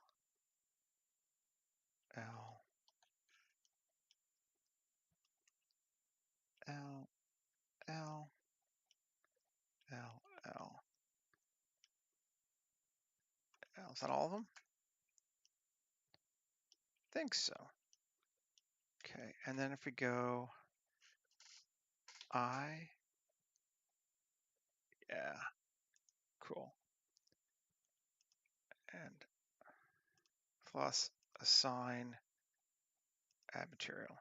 L, L, L, L, L. L. Is that all of them? I think so. Okay, and then if we go I, yeah, cool. And plus assign add material.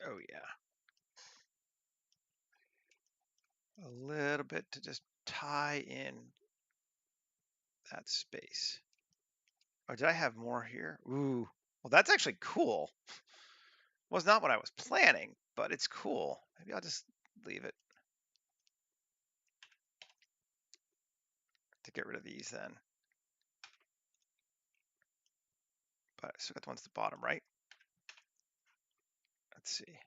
Oh yeah. A little bit to just tie in that space. Oh, did I have more here? Ooh, well, that's actually cool. Was not what I was planning, but it's cool. Maybe I'll just leave it to get rid of these then. But I still got the ones at the bottom, right? Let's see.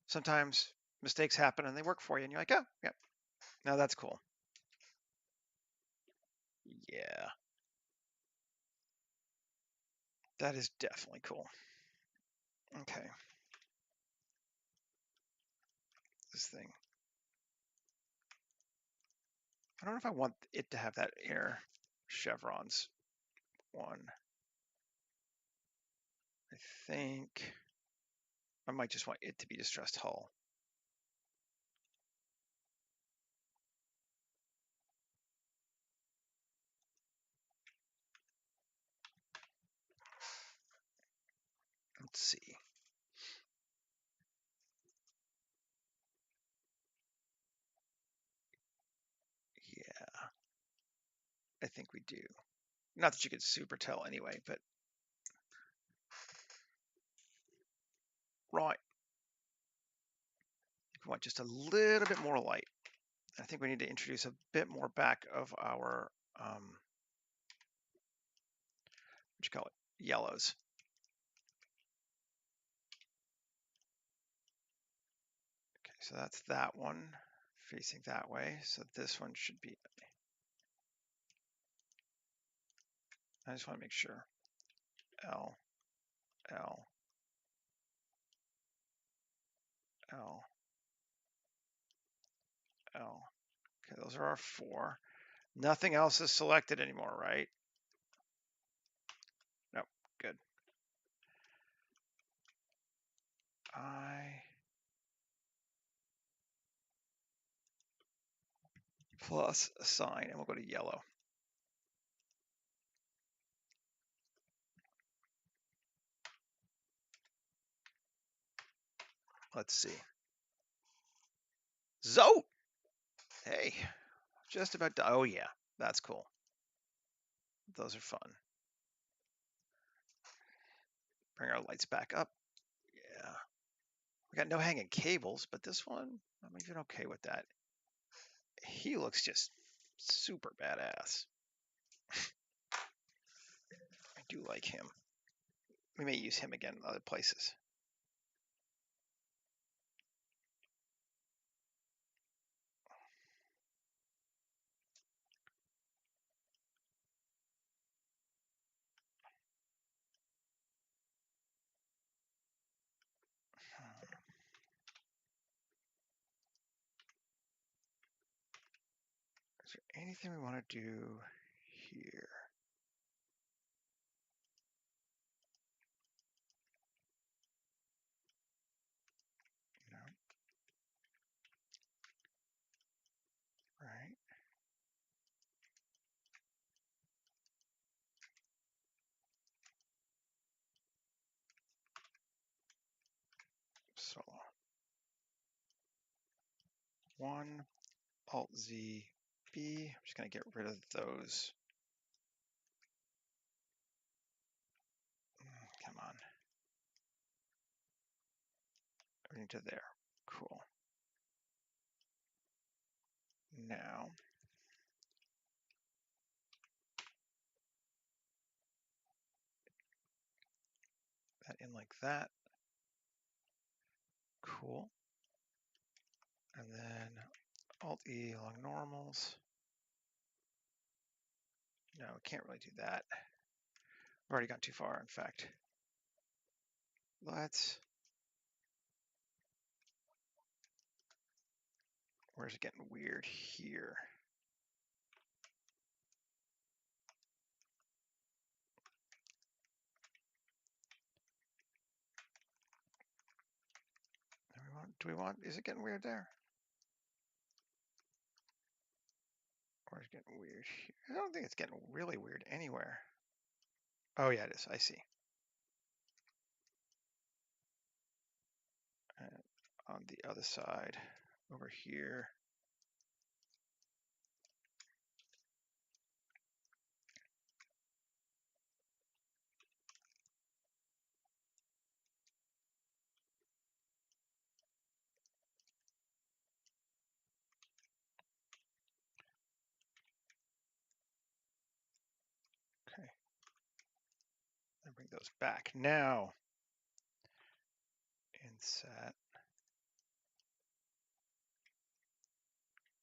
Sometimes mistakes happen and they work for you and you're like, oh, yeah, no, that's cool. Yeah. That is definitely cool. Okay. This thing. I don't know if I want it to have that inner chevrons one. I think I might just want it to be distressed hull. Let's see. Yeah, I think we do. Not that you could super tell anyway, but right. We want just a little bit more light. I think we need to introduce a bit more back of our, what you call it, yellows. Okay, so that's that one facing that way. So this one should be, I just want to make sure. L, L, L, L. Okay, those are our 4. Nothing else is selected anymore, right? I plus assign, and we'll go to yellow. Let's see. Zoe! Hey, just about done. Oh yeah, that's cool. Those are fun. Bring our lights back up. Yeah. We got no hanging cables, but this one, I'm even okay with that. He looks just super badass. I do like him. We may use him again in other places. Is there anything we want to do here? No. Right. So 1 Alt Z B. I'm just going to get rid of those. Come on. Everything to there. Cool. Now, that in like that. Cool. And then Alt E along normals. No, we can't really do that. We've already gone too far, in fact. Where's it getting weird here? Is it getting weird there? Or is it getting weird here? I don't think it's getting really weird anywhere. Oh yeah, it is, I see. And on the other side, over here. Okay. And bring those back. Now, inset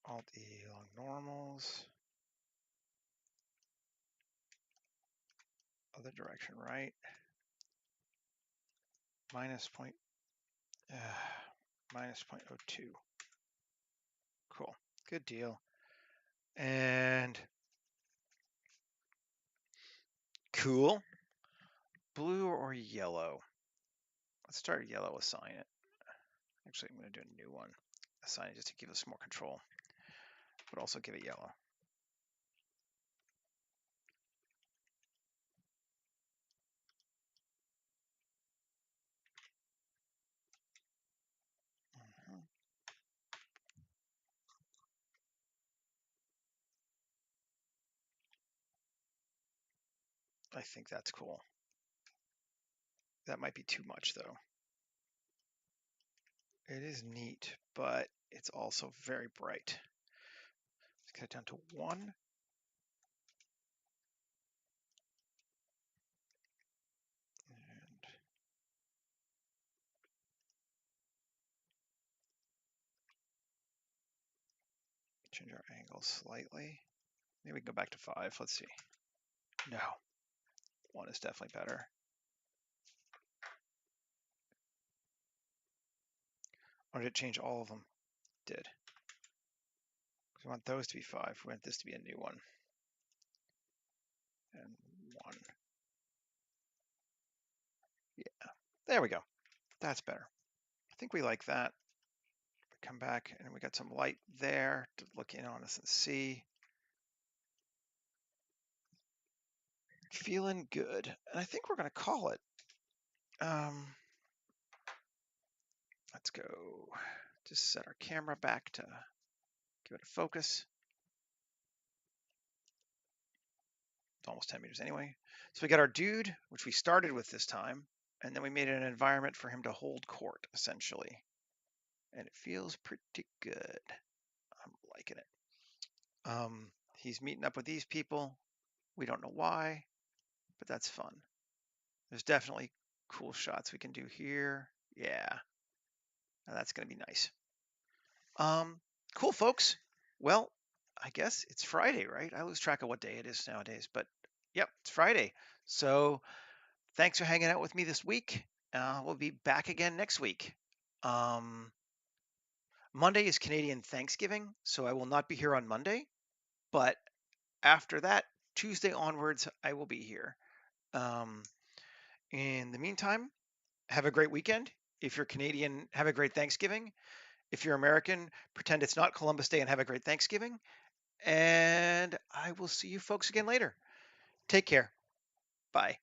Alt E along normals. Other direction, right? Minus point, minus 0.02. Cool, good deal. And cool. Blue or yellow? Let's start yellow, assign it. Actually, I'm going to do a new one. Assign it just to give us more control, but also give it yellow. I think that's cool. That might be too much though. It is neat, but it's also very bright. Let's get it down to 1. And change our angle slightly. Maybe we can go back to 5. Let's see. No. 1 is definitely better. Or did it change all of them? It did. We want those to be 5. We want this to be a new one. And 1. Yeah. There we go. That's better. think we like that. Come back and we got some light there to look in on us and see. Feeling good. And I think we're going to call it. Let's go. Just set our camera back to give it a focus. It's almost 10 meters anyway. So we got our dude, which we started with this time, and then we made an environment for him to hold court, essentially. And it feels pretty good. I'm liking it. He's meeting up with these people. We don't know why, but that's fun. There's definitely cool shots we can do here. Yeah, now that's going to be nice. Cool, folks. Well, I guess it's Friday, right? I lose track of what day it is nowadays, but yep, it's Friday. So thanks for hanging out with me this week. We'll be back again next week. Monday is Canadian Thanksgiving, so I will not be here on Monday. But after that, Tuesday onwards, I will be here. In the meantime, have a great weekend. If you're Canadian, have a great Thanksgiving. If you're American, pretend it's not Columbus Day and have a great Thanksgiving. And I will see you folks again later. Take care. Bye.